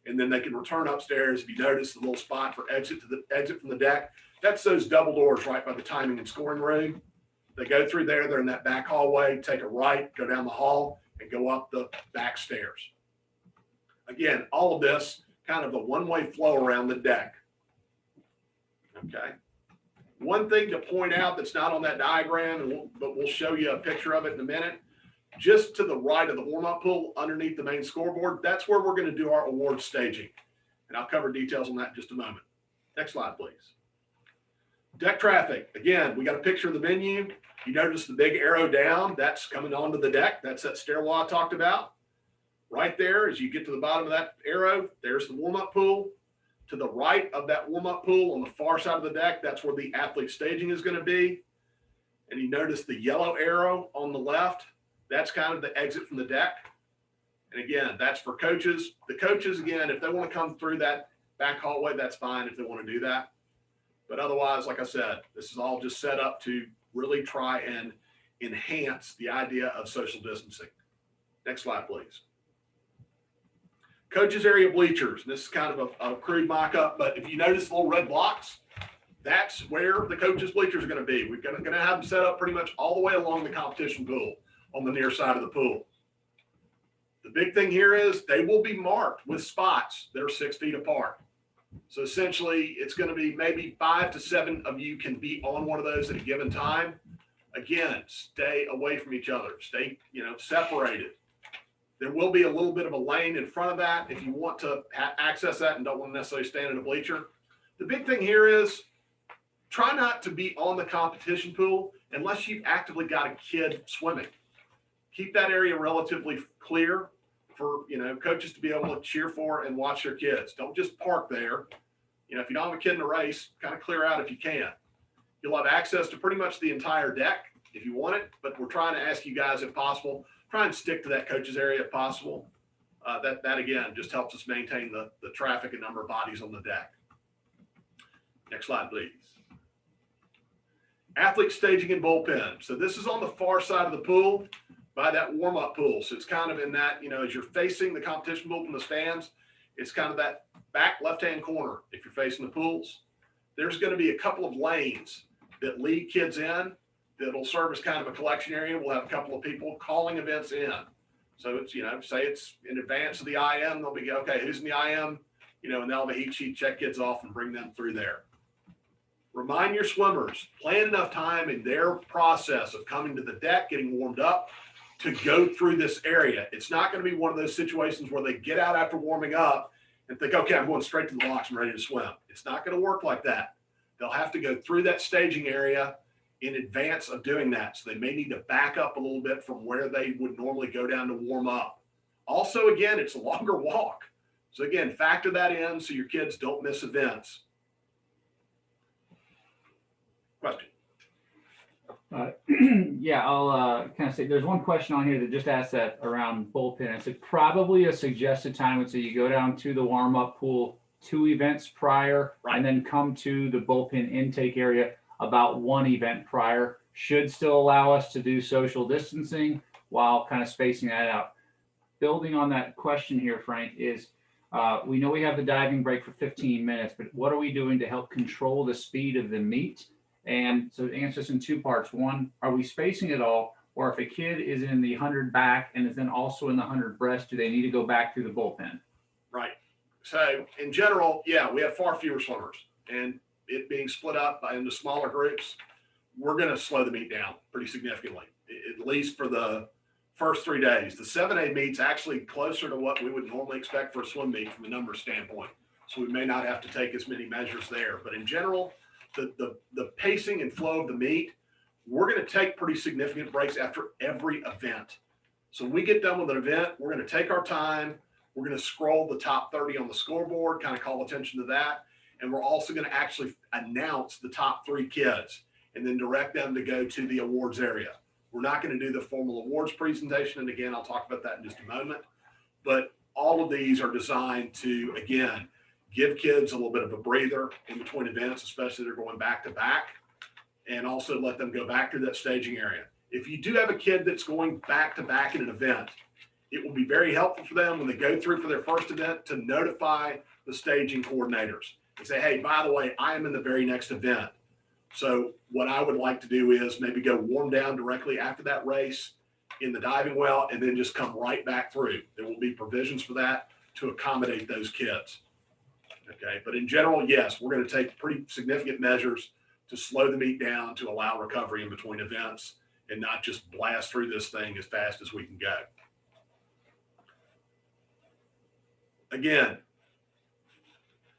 and then they can return upstairs. If you notice the little spot for exit from the deck, that's those double doors right by the timing and scoring room. They go through there. They're in that back hallway. Take a right, go down the hall, and go up the back stairs. Again, all of this kind of a one-way flow around the deck. Okay. One thing to point out that's not on that diagram, but we'll show you a picture of it in a minute. Just to the right of the warm-up pool, underneath the main scoreboard, that's where we're going to do our award staging. And I'll cover details on that in just a moment. Next slide, please. Deck traffic. Again, we got a picture of the venue. You notice the big arrow down. That's coming onto the deck. That's that stairwell I talked about. Right there, as you get to the bottom of that arrow, there's the warm-up pool. To the right of that warm-up pool on the far side of the deck, that's where the athlete staging is going to be. And you notice the yellow arrow on the left, that's kind of the exit from the deck. And again, that's for coaches. The coaches, again, if they want to come through that back hallway, that's fine if they want to do that. But otherwise, like I said, this is all just set up to really try and enhance the idea of social distancing. Next slide, please. Coaches area bleachers. This is kind of a crude mock-up, but if you notice the little red blocks, that's where the coaches bleachers are going to be. We're going to have them set up pretty much all the way along the competition pool on the near side of the pool. The big thing here is they will be marked with spots that are 6 feet apart. So essentially, it's going to be maybe 5 to 7 of you can be on one of those at a given time. Again, stay away from each other. Stay, separated. There will be a little bit of a lane in front of that if you want to access that and don't want to necessarily stand in a bleacher. The big thing here is try not to be on the competition pool unless you've actively got a kid swimming. Keep that area relatively clear for coaches to be able to cheer for and watch their kids. Don't just park there. If you don't have a kid in a race, kind of clear out if you can. You'll have access to pretty much the entire deck if you want it, but we're trying to ask you guys, if possible, try and stick to that coaches area if possible. That again just helps us maintain the traffic and number of bodies on the deck. Next slide, please. Athlete staging and bullpen. So this is on the far side of the pool by that warm-up pool. So it's kind of in that, as you're facing the competition pool from the stands, it's kind of that back left-hand corner if you're facing the pools. There's going to be a couple of lanes that lead kids in that'll serve as kind of a collection area. We'll have a couple of people calling events in. So it's, say it's in advance of the IM, they'll be, okay, who's in the IM? And they'll have a heat sheet, check kids off and bring them through there. Remind your swimmers, plan enough time in their process of coming to the deck, getting warmed up, to go through this area. It's not going to be one of those situations where they get out after warming up and think, okay, I'm going straight to the blocks, I'm ready to swim. It's not going to work like that. They'll have to go through that staging area in advance of doing that. So they may need to back up a little bit from where they would normally go down to warm up. Also, again, it's a longer walk. So again, factor that in so your kids don't miss events. Question? Yeah, I'll kind of say there's one question on here that just asked that around bullpen. It's probably a suggested time would say you go down to the warm-up pool 2 events prior, Right. and then come to the bullpen intake area about 1 event prior. Should still allow us to do social distancing while kind of spacing that out. Building on that question here, Frank, is we know we have the diving break for 15 minutes, but what are we doing to help control the speed of the meet? And so to answer this in 2 parts. One, are we spacing it all? Or if a kid is in the 100 back and is then also in the 100 breast, do they need to go back through the bullpen? Right. So in general, yeah, we have far fewer swimmers, and it being split up into smaller groups, we're going to slow the meet down pretty significantly, at least for the first 3 days. The 7A meet's actually closer to what we would normally expect for a swim meet from a number standpoint. So we may not have to take as many measures there. But in general, the pacing and flow of the meet, we're going to take pretty significant breaks after every event. So when we get done with an event, we're going to take our time. We're going to scroll the top 30 on the scoreboard, kind of call attention to that. And we're also going to actually announce the top 3 kids and then direct them to go to the awards area. We're not going to do the formal awards presentation. And again, I'll talk about that in just a moment. But all of these are designed to, again, give kids a little bit of a breather in between events, especially if they're going back to back, and also let them go back to that staging area. If you do have a kid that's going back to back in an event, it will be very helpful for them when they go through for their first event to notify the staging coordinators and say, hey, by the way, I am in the very next event. So what I would like to do is maybe go warm down directly after that race in the diving well and then just come right back through. There will be provisions for that to accommodate those kids. Okay, but in general, yes, we're going to take pretty significant measures to slow the meet down to allow recovery in between events and not just blast through this thing as fast as we can go. Again,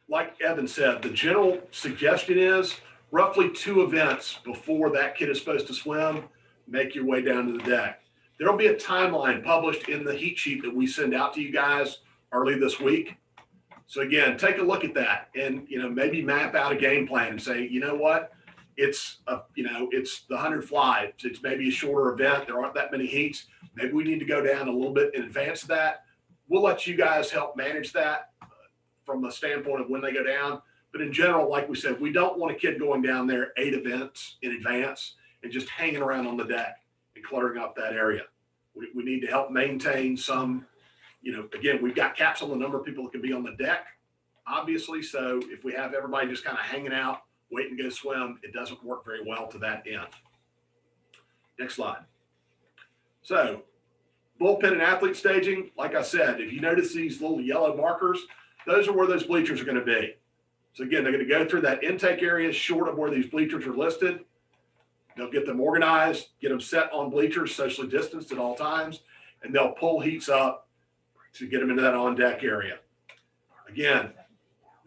like Evan said, the general suggestion is roughly 2 events before that kid is supposed to swim, make your way down to the deck. There'll be a timeline published in the heat sheet that we send out to you guys early this week. So again, take a look at that and, maybe map out a game plan and say, you know what, it's the 100 fly. It's maybe a shorter event. There aren't that many heats. Maybe we need to go down a little bit in advance of that. We'll let you guys help manage that from the standpoint of when they go down. But in general, like we said, we don't want a kid going down there 8 events in advance and just hanging around on the deck and cluttering up that area. We need to help maintain some, again, we've got caps on the number of people that can be on the deck, obviously. So if we have everybody just kind of hanging out, waiting to go swim, it doesn't work very well to that end. Next slide. So bullpen and athlete staging, like I said, if you notice these little yellow markers, those are where those bleachers are going to be. So again, they're going to go through that intake area short of where these bleachers are listed. They'll get them organized, get them set on bleachers, socially distanced at all times, and they'll pull heats up to get them into that on-deck area. Again,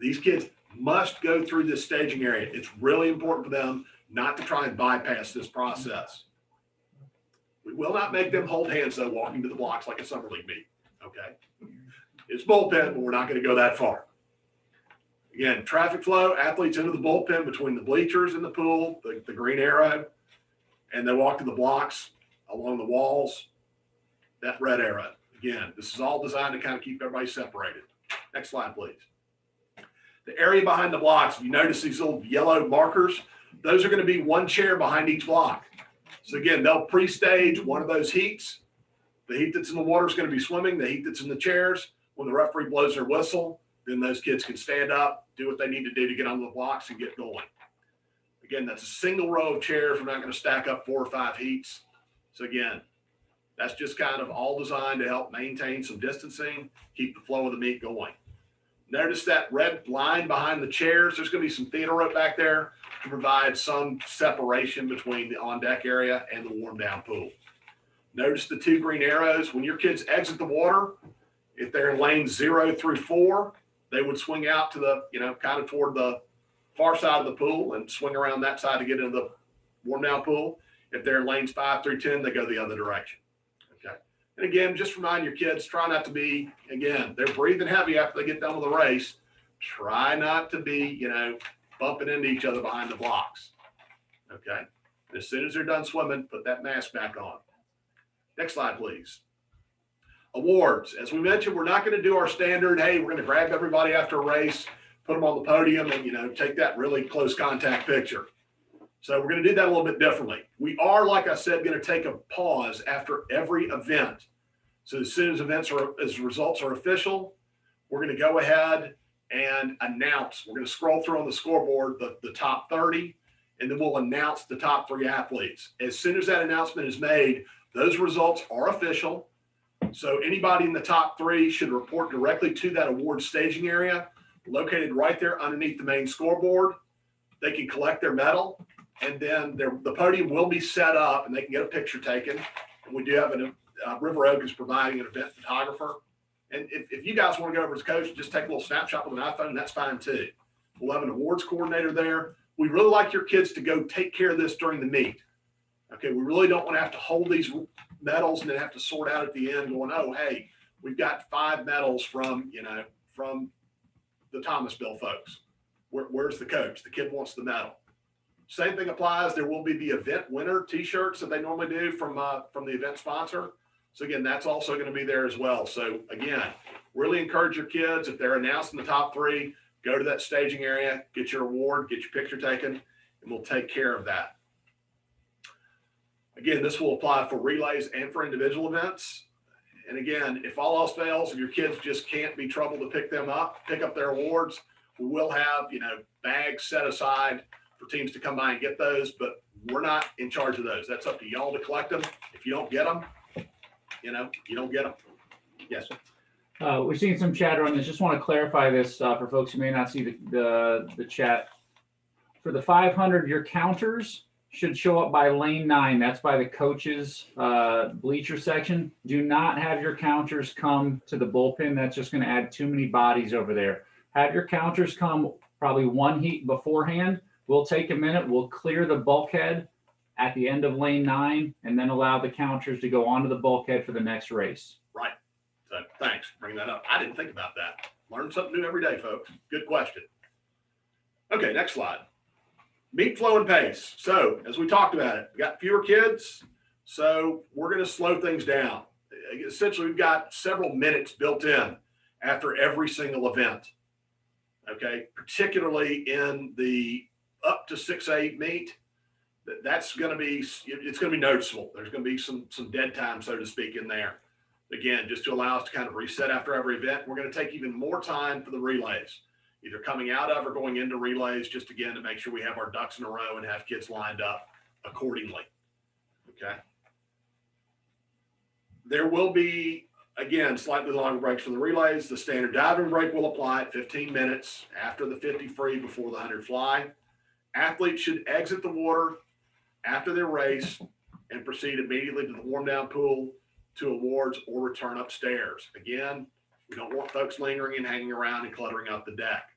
these kids must go through this staging area. It's really important for them not to try and bypass this process. We will not make them hold hands, though, walking to the blocks like a summer league meet, okay? It's bullpen, but we're not going to go that far. Again, traffic flow, athletes into the bullpen between the bleachers and the pool, the green arrow, and they walk to the blocks along the walls, that red arrow. Again, this is all designed to kind of keep everybody separated. Next slide, please. The area behind the blocks, if you notice these little yellow markers, those are going to be 1 chair behind each block. So again, they'll pre-stage one of those heats. The heat that's in the water is going to be swimming. The heat that's in the chairs, when the referee blows their whistle, then those kids can stand up, do what they need to do to get on the blocks and get going. Again, that's a single row of chairs. We're not going to stack up 4 or 5 heats. So again, that's just kind of all designed to help maintain some distancing, keep the flow of the meet going. Notice that red line behind the chairs. There's going to be some theater rope back there to provide some separation between the on-deck area and the warm-down pool. Notice the 2 green arrows. When your kids exit the water, if they're in lanes 0 through 4, they would swing out to the, kind of toward the far side of the pool and swing around that side to get into the warm-down pool. If they're in lanes 5 through 10, they go the other direction. Okay. And again, just remind your kids, try not to be, again, they're breathing heavy after they get done with the race. Try not to be, bumping into each other behind the blocks. Okay. As soon as they're done swimming, put that mask back on. Next slide, please. Awards. As we mentioned, we're not going to do our standard, hey, we're going to grab everybody after a race, put them on the podium and, take that really close contact picture. So we're going to do that a little bit differently. We are, like I said, going to take a pause after every event. So as soon as results are official, we're going to go ahead and announce. We're going to scroll through on the scoreboard the top 30, and then we'll announce the top 3 athletes. As soon as that announcement is made, those results are official. So anybody in the top 3 should report directly to that award staging area located right there underneath the main scoreboard. They can collect their medal, and then the podium will be set up and they can get a picture taken. And we do have River Oak is providing an event photographer. And if you guys want to go over as coach and just take a little snapshot with an iPhone, that's fine too. We'll have an awards coordinator there. We really like your kids to go take care of this during the meet. Okay, we really don't want to have to hold these medals and then have to sort out at the end going, oh, hey, we've got 5 medals from the Thomasville folks. Where's the coach? The kid wants the medal. Same thing applies. There will be the event winner t-shirts that they normally do from the event sponsor. So again, that's also going to be there as well. So again, really encourage your kids, if they're announced in the top 3, go to that staging area, get your award, get your picture taken, and we'll take care of that. Again, this will apply for relays and for individual events. And again, if all else fails, if your kids just can't be troubled to pick up their awards, we will have, bags set aside for teams to come by and get those, but we're not in charge of those. That's up to y'all to collect them. If you don't get them, you don't get them. Yes. We're seeing some chatter on this. Just want to clarify this for folks who may not see the chat. For the 500, your counters should show up by lane 9. That's by the coaches bleacher section. Do not have your counters come to the bullpen. That's just going to add too many bodies over there. Have your counters come probably 1 heat beforehand. We'll take a minute. We'll clear the bulkhead at the end of lane 9 and then allow the counters to go onto the bulkhead for the next race. Right. So thanks for bringing that up. I didn't think about that. Learn something new every day, folks. Good question. Okay, next slide. Meet flow and pace. So as we talked about it, we got fewer kids, so we're going to slow things down. Essentially, we've got several minutes built in after every single event. Okay, particularly in the up to 6A meet, it's going to be noticeable. There's going to be some dead time, so to speak, in there. Again, just to allow us to kind of reset after every event. We're going to take even more time for the relays, either coming out of or going into relays, just again to make sure we have our ducks in a row and have kids lined up accordingly. Okay. There will be, again, slightly longer breaks for the relays. The standard diving break will apply at 15 minutes after the 50 free before the 100 fly. Athletes should exit the water after their race and proceed immediately to the warm down pool, to awards, or return upstairs. Again, we don't want folks lingering and hanging around and cluttering up the deck.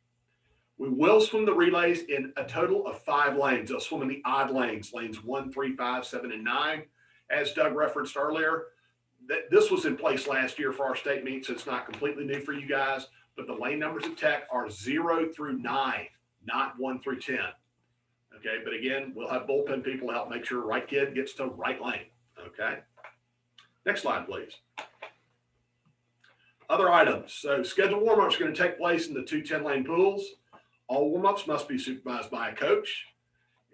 We will swim the relays in a total of 5 lanes. They'll swim in the odd lanes, lanes 1, 3, 5, 7, and 9. As Doug referenced earlier, this was in place last year for our state meet, so it's not completely new for you guys, but the lane numbers at Tech are 0 through 9, not 1 through 10. Okay, but again, we'll have bullpen people to help make sure right kid gets to right lane. Okay. Next slide, please. Other items. So scheduled warm-ups are going to take place in the 2 10-lane pools. All warm-ups must be supervised by a coach,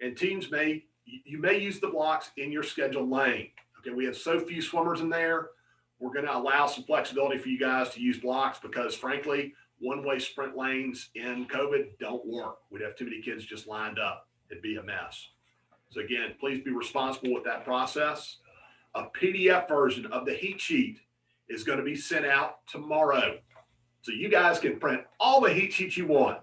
and teams you may use the blocks in your scheduled lane. Okay, we have so few swimmers in there. We're going to allow some flexibility for you guys to use blocks because, frankly, one-way sprint lanes in COVID don't work. We'd have too many kids just lined up. It'd be a mess. So again, please be responsible with that process. A PDF version of the heat sheet is going to be sent out tomorrow. So you guys can print all the heat sheets you want.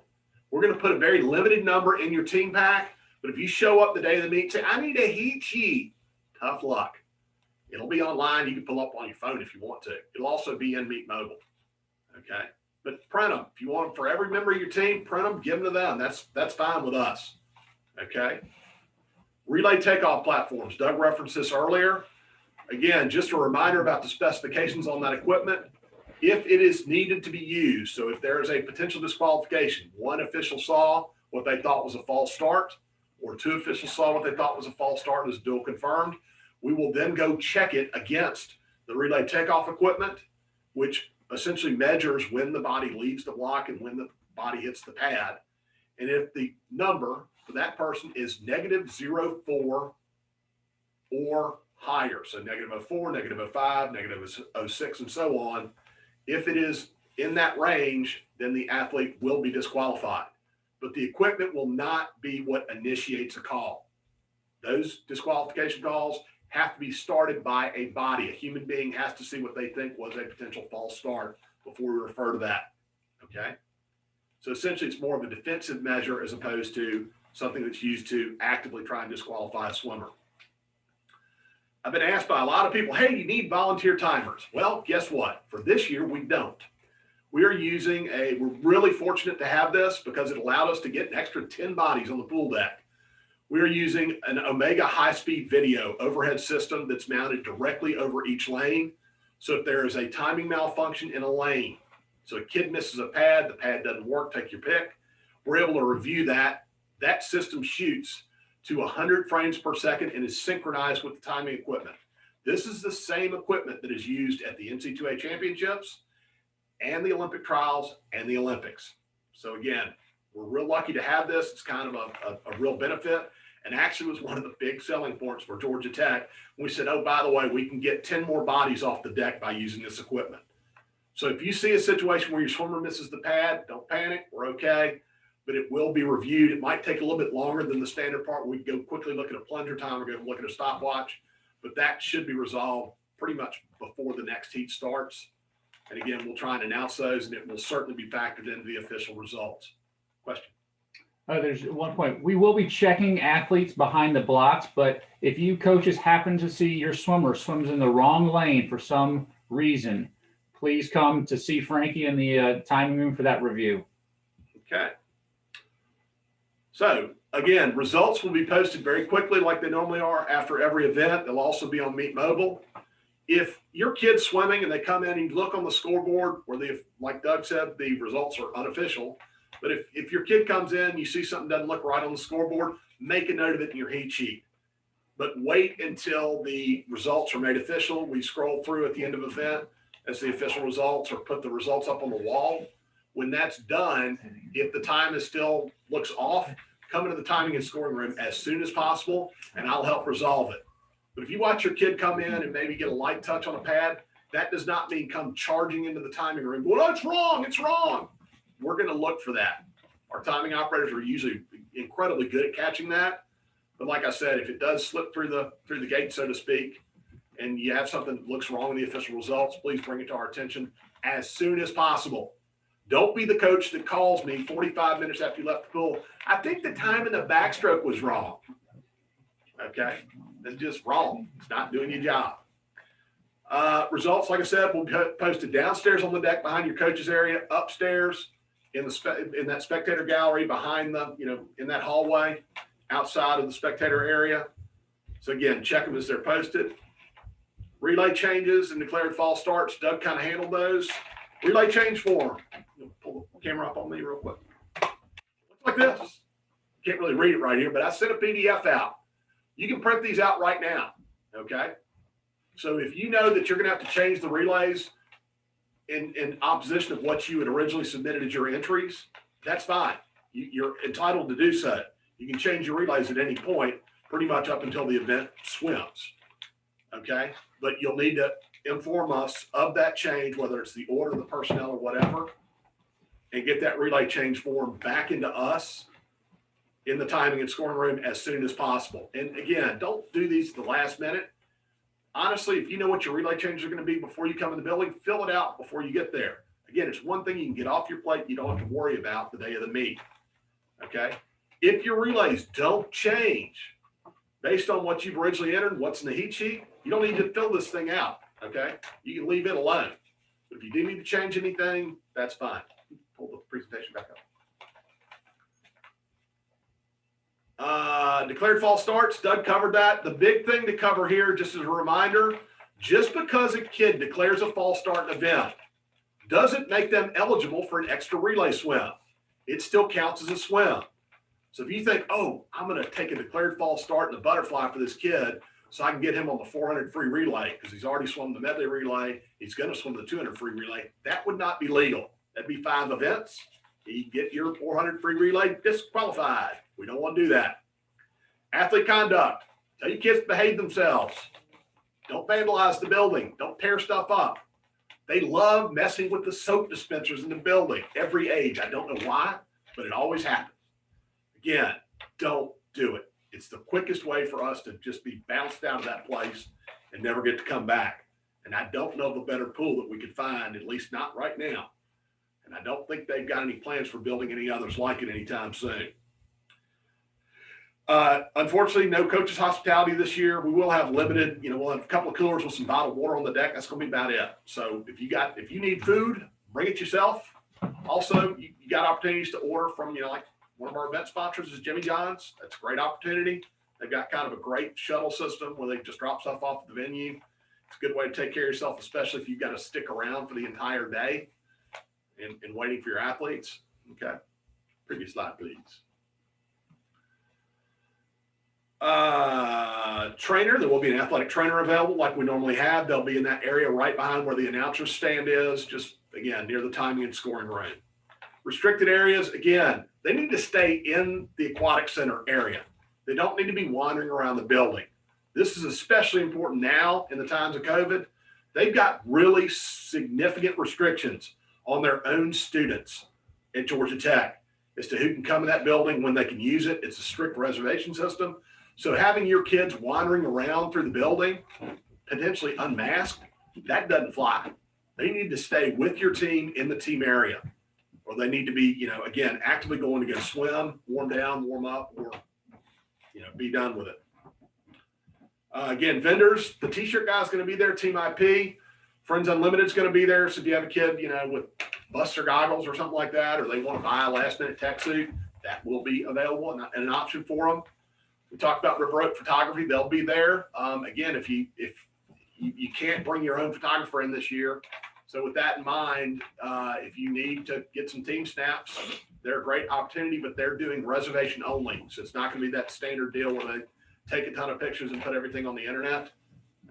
We're going to put a very limited number in your team pack, but if you show up the day of the meet and say, I need a heat sheet, tough luck. It'll be online. You can pull up on your phone if you want to. It'll also be in Meet Mobile. Okay. But print them. If you want them for every member of your team, print them, give them to them. That's fine with us. Okay. Relay takeoff platforms. Doug referenced this earlier. Again, just a reminder about the specifications on that equipment. If it is needed to be used, so if there is a potential disqualification, 1 official saw what they thought was a false start, or 2 officials saw what they thought was a false start and is dual confirmed, we will then go check it against the relay takeoff equipment, which essentially measures when the body leaves the block and when the body hits the pad. And if the number for that person is -0.4 or higher, so -0.4, -0.5, -0.06, and so on, if it is in that range, then the athlete will be disqualified. But the equipment will not be what initiates a call. Those disqualification calls have to be started by a body. A human being has to see what they think was a potential false start before we refer to that. Okay? So essentially, it's more of a defensive measure as opposed to something that's used to actively try and disqualify a swimmer. I've been asked by a lot of people, hey, you need volunteer timers. Well, guess what? For this year, we don't. We are using we're really fortunate to have this because it allowed us to get an extra 10 bodies on the pool deck. We're using an Omega high-speed video overhead system that's mounted directly over each lane. So if there is a timing malfunction in a lane, so a kid misses a pad, the pad doesn't work, take your pick, we're able to review that. That system shoots to 100 frames per second and is synchronized with the timing equipment. This is the same equipment that is used at the NC2A championships and the Olympic trials and the Olympics. So again, we're real lucky to have this. It's kind of a real benefit, and actually was one of the big selling points for Georgia Tech. We said, oh, by the way, we can get 10 more bodies off the deck by using this equipment. So if you see a situation where your swimmer misses the pad, don't panic, we're okay, but it will be reviewed. It might take a little bit longer than the standard part. We can go quickly look at a plunger time, we're going to look at a stopwatch, but that should be resolved pretty much before the next heat starts. And again, we'll try and announce those, and it will certainly be factored into the official results. Question? There's one point. We will be checking athletes behind the blocks, but if you coaches happen to see your swimmer swims in the wrong lane for some reason, please come to see Frankie in the timing room for that review. Okay. So again, results will be posted very quickly like they normally are after every event. They'll also be on Meet Mobile. If your kid's swimming and they come in and you look on the scoreboard where they, like Doug said, the results are unofficial. But if your kid comes in, you see something doesn't look right on the scoreboard, make a note of it in your heat sheet. But wait until the results are made official. We scroll through at the end of the event as the official results or put the results up on the wall. When that's done, if the time is still looks off, come into the timing and scoring room as soon as possible, and I'll help resolve it. But if you watch your kid come in and maybe get a light touch on a pad, that does not mean come charging into the timing room. Well, it's wrong. It's wrong. We're going to look for that. Our timing operators are usually incredibly good at catching that. But like I said, if it does slip through the gate, so to speak, and you have something that looks wrong in the official results, please bring it to our attention as soon as possible. Don't be the coach that calls me 45 minutes after you left the pool. I think the time in the backstroke was wrong. Okay, that's just wrong. It's not doing your job. Results, like I said, will be posted downstairs on the deck behind your coach's area, upstairs in that spectator gallery behind the, in that hallway outside of the spectator area. So again, check them as they're posted. Relay changes and declared false starts. Doug kind of handled those. Relay change form. Pull the camera up on me real quick. Looks like this. Can't really read it right here, but I sent a PDF out. You can print these out right now, okay? So if you know that you're going to have to change the relays in opposition of what you had originally submitted as your entries, that's fine. You're entitled to do so. You can change your relays at any point, pretty much up until the event swims, okay? But you'll need to inform us of that change, whether it's the order, the personnel, or whatever, and get that relay change form back into us in the timing and scoring room as soon as possible. And again, don't do these at the last minute. Honestly, if you know what your relay changes are going to be before you come in the building, fill it out before you get there. Again, it's one thing you can get off your plate. You don't have to worry about the day of the meet. Okay. If your relays don't change based on what you've originally entered, what's in the heat sheet, you don't need to fill this thing out. Okay. You can leave it alone. But if you do need to change anything, that's fine. Pull the presentation back up. Declared false starts, Doug covered that. The big thing to cover here, just as a reminder, just because a kid declares a false start in an event doesn't make them eligible for an extra relay swim. It still counts as a swim. So if you think, oh, I'm going to take a declared false start in the butterfly for this kid so I can get him on the 400 free relay because he's already swum the medley relay, he's going to swim the 200 free relay, that would not be legal. That'd be 5 events. You get your 400 free relay disqualified. We don't want to do that. Athlete conduct. Tell your kids to behave themselves. Don't vandalize the building. Don't tear stuff up. They love messing with the soap dispensers in the building, every age. I don't know why, but it always happens. Again, don't do it. It's the quickest way for us to just be bounced out of that place and never get to come back. And I don't know of a better pool that we could find, at least not right now. And I don't think they've got any plans for building any others like it anytime soon. Unfortunately, no coaches hospitality this year. We will have limited, we'll have a couple of coolers with some bottled water on the deck. That's going to be about it. So if you need food, bring it yourself. Also, you got opportunities to order from, like one of our event sponsors is Jimmy John's. That's a great opportunity. They've got kind of a great shuttle system where they just drop stuff off at the venue. It's a good way to take care of yourself, especially if you've got to stick around for the entire day and waiting for your athletes. Okay. Previous slide, please. Trainer, there will be an athletic trainer available like we normally have. They'll be in that area right behind where the announcer's stand is, just again, near the timing and scoring room. Restricted areas, again, they need to stay in the aquatic center area. They don't need to be wandering around the building. This is especially important now in the times of COVID. They've got really significant restrictions on their own students at Georgia Tech as to who can come in that building, when they can use it. It's a strict reservation system. So having your kids wandering around through the building, potentially unmasked, that doesn't fly. They need to stay with your team in the team area, or they need to be, again, actively going to go swim, warm down, warm up, or, be done with it. Again, vendors, the t-shirt guy's going to be there, Team IP. Friends Unlimited is going to be there. So if you have a kid, with Buster goggles or something like that, or they want to buy a last minute tech suit, that will be available and an option for them. We talked about River Oak Photography. They'll be there. Again, if you can't bring your own photographer in this year. So with that in mind, if you need to get some team snaps, they're a great opportunity, but they're doing reservation only. So it's not going to be that standard deal where they take a ton of pictures and put everything on the internet.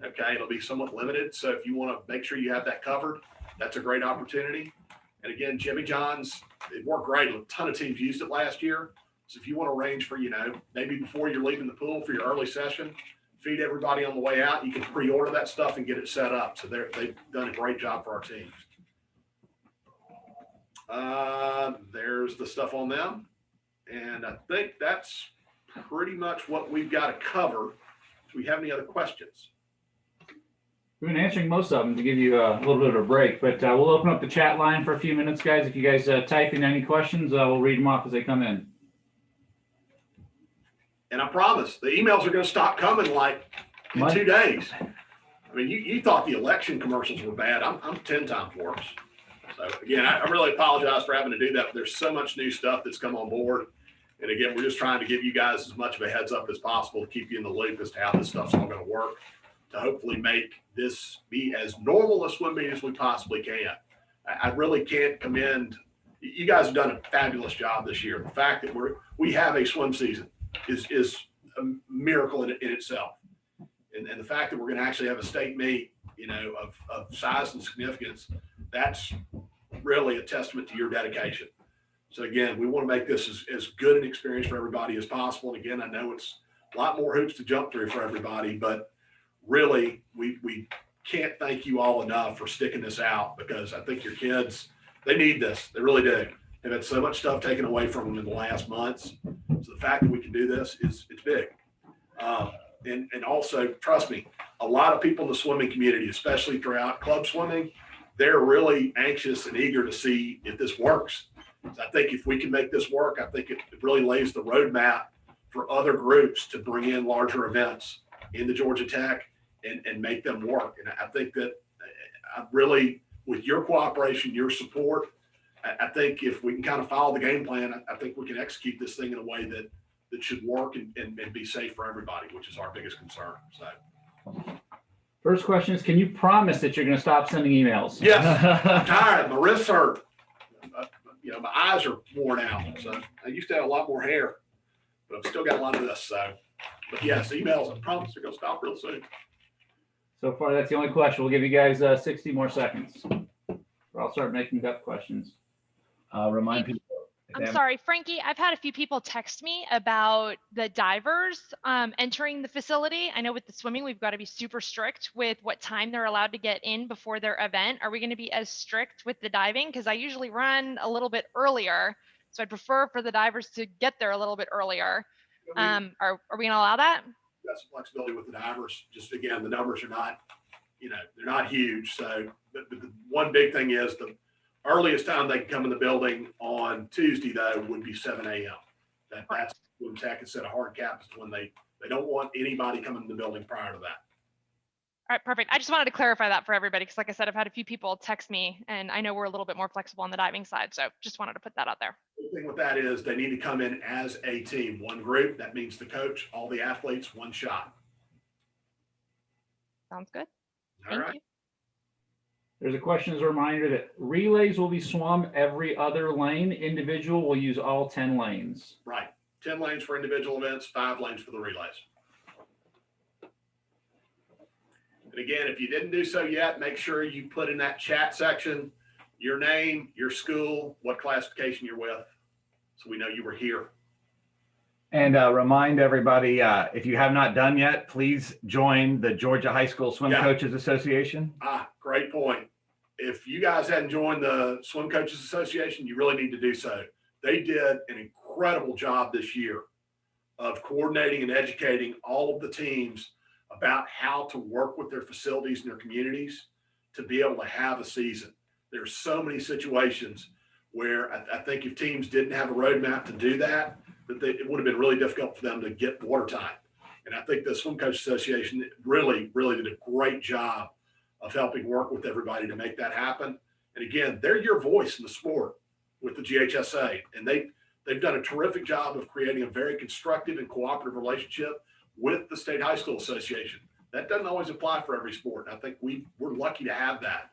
Okay, it'll be somewhat limited. So if you want to make sure you have that covered, that's a great opportunity. And again, Jimmy John's, it worked great. A ton of teams used it last year. So if you want to arrange for, maybe before you're leaving the pool for your early session, feed everybody on the way out, you can pre-order that stuff and get it set up. So they've done a great job for our teams. There's the stuff on them. And I think that's pretty much what we've got to cover. Do we have any other questions? We've been answering most of them to give you a little bit of a break, but we'll open up the chat line for a few minutes, guys. If you guys type in any questions, we'll read them off as they come in. And I promise the emails are going to stop coming in 2 days. I mean, you thought the election commercials were bad. I'm 10 times worse. So again, I really apologize for having to do that. But there's so much new stuff that's come on board. And again, we're just trying to give you guys as much of a heads up as possible to keep you in the loop as to how this stuff's all going to work, to hopefully make this be as normal a swim meet as we possibly can. I really can't commend you guys have done a fabulous job this year. The fact that we have a swim season is a miracle in itself. And the fact that we're going to actually have a state meet, of size and significance, that's really a testament to your dedication. So again, we want to make this as good an experience for everybody as possible. And again, I know it's a lot more hoops to jump through for everybody, but really we can't thank you all enough for sticking this out, because I think your kids, they need this. They really do. They've had so much stuff taken away from them in the last months. So the fact that we can do this it's big. And also, trust me, a lot of people in the swimming community, especially throughout club swimming, they're really anxious and eager to see if this works. So I think if we can make this work, I think it really lays the roadmap for other groups to bring in larger events into Georgia Tech and make them work. And I think that I really, with your cooperation, your support, I think if we can kind of follow the game plan, I think we can execute this thing in a way that should work and be safe for everybody, which is our biggest concern. So, first question is, can you promise that you're going to stop sending emails? Yes, I'm tired. My wrists hurt. My eyes are worn out. So I used to have a lot more hair, but I've still got a lot of this. So, but yes, emails, I promise they're going to stop real soon. So far, that's the only question. We'll give you guys 60 more seconds, or I'll start making up questions. Remind people. I'm sorry, Frankie, I've had a few people text me about the divers entering the facility. I know with the swimming, we've got to be super strict with what time they're allowed to get in before their event. Are we going to be as strict with the diving? Because I usually run a little bit earlier. So I'd prefer for the divers to get there a little bit earlier. Are we going to allow that? Got some flexibility with the divers. Just again, the numbers are not, they're not huge. So but the one big thing is the earliest time they can come in the building on Tuesday, though, would be 7 a.m. That's When Tech has set a hard cap as to when they don't want anybody coming in the building prior to that. All right, perfect. I just wanted to clarify that for everybody because like I said, I've had a few people text me and I know we're a little bit more flexible on the diving side. So just wanted to put that out there. The thing with that is they need to come in as a team, one group. That means the coach, all the athletes, one shot. Sounds good. All Thank right. you. There's a question as a reminder that relays will be swum every other lane. Individual will use all 10 lanes. Right. 10 lanes for individual events, 5 lanes for the relays. And again, if you didn't do so yet, make sure you put in that chat section your name, your school, what classification you're with, so we know you were here. And remind everybody, if you have not done yet, please join the Georgia High School Swim Yeah. Coaches Association. Great point. If you guys hadn't joined the Swim Coaches Association, you really need to do so. They did an incredible job this year of coordinating and educating all of the teams about how to work with their facilities and their communities to be able to have a season. There's so many situations where I think if teams didn't have a roadmap to do that, it would have been really difficult for them to get water time. And I think the Swim Coach Association really, really did a great job of helping work with everybody to make that happen. And again, they're your voice in the sport with the GHSA. And they've done a terrific job of creating a very constructive and cooperative relationship with the State High School Association. That doesn't always apply for every sport. And I think we're lucky to have that.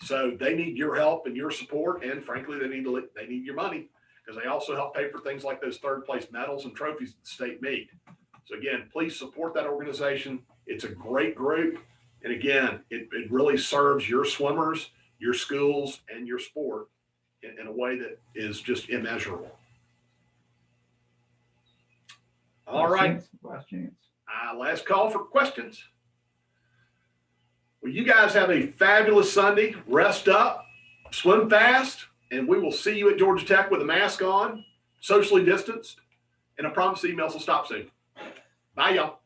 So they need your help and your support. And frankly, they need your money because they also help pay for things like those third place medals and trophies at the state meet. So again, please support that organization. It's a great group. And again, it really serves your swimmers, your schools, and your sport in a way that is just immeasurable. All right. Last chance. Last call for questions. Well, you guys have a fabulous Sunday. Rest up, swim fast, and we will see you at Georgia Tech with a mask on, socially distanced, and I promise the emails will stop soon. Bye, y'all.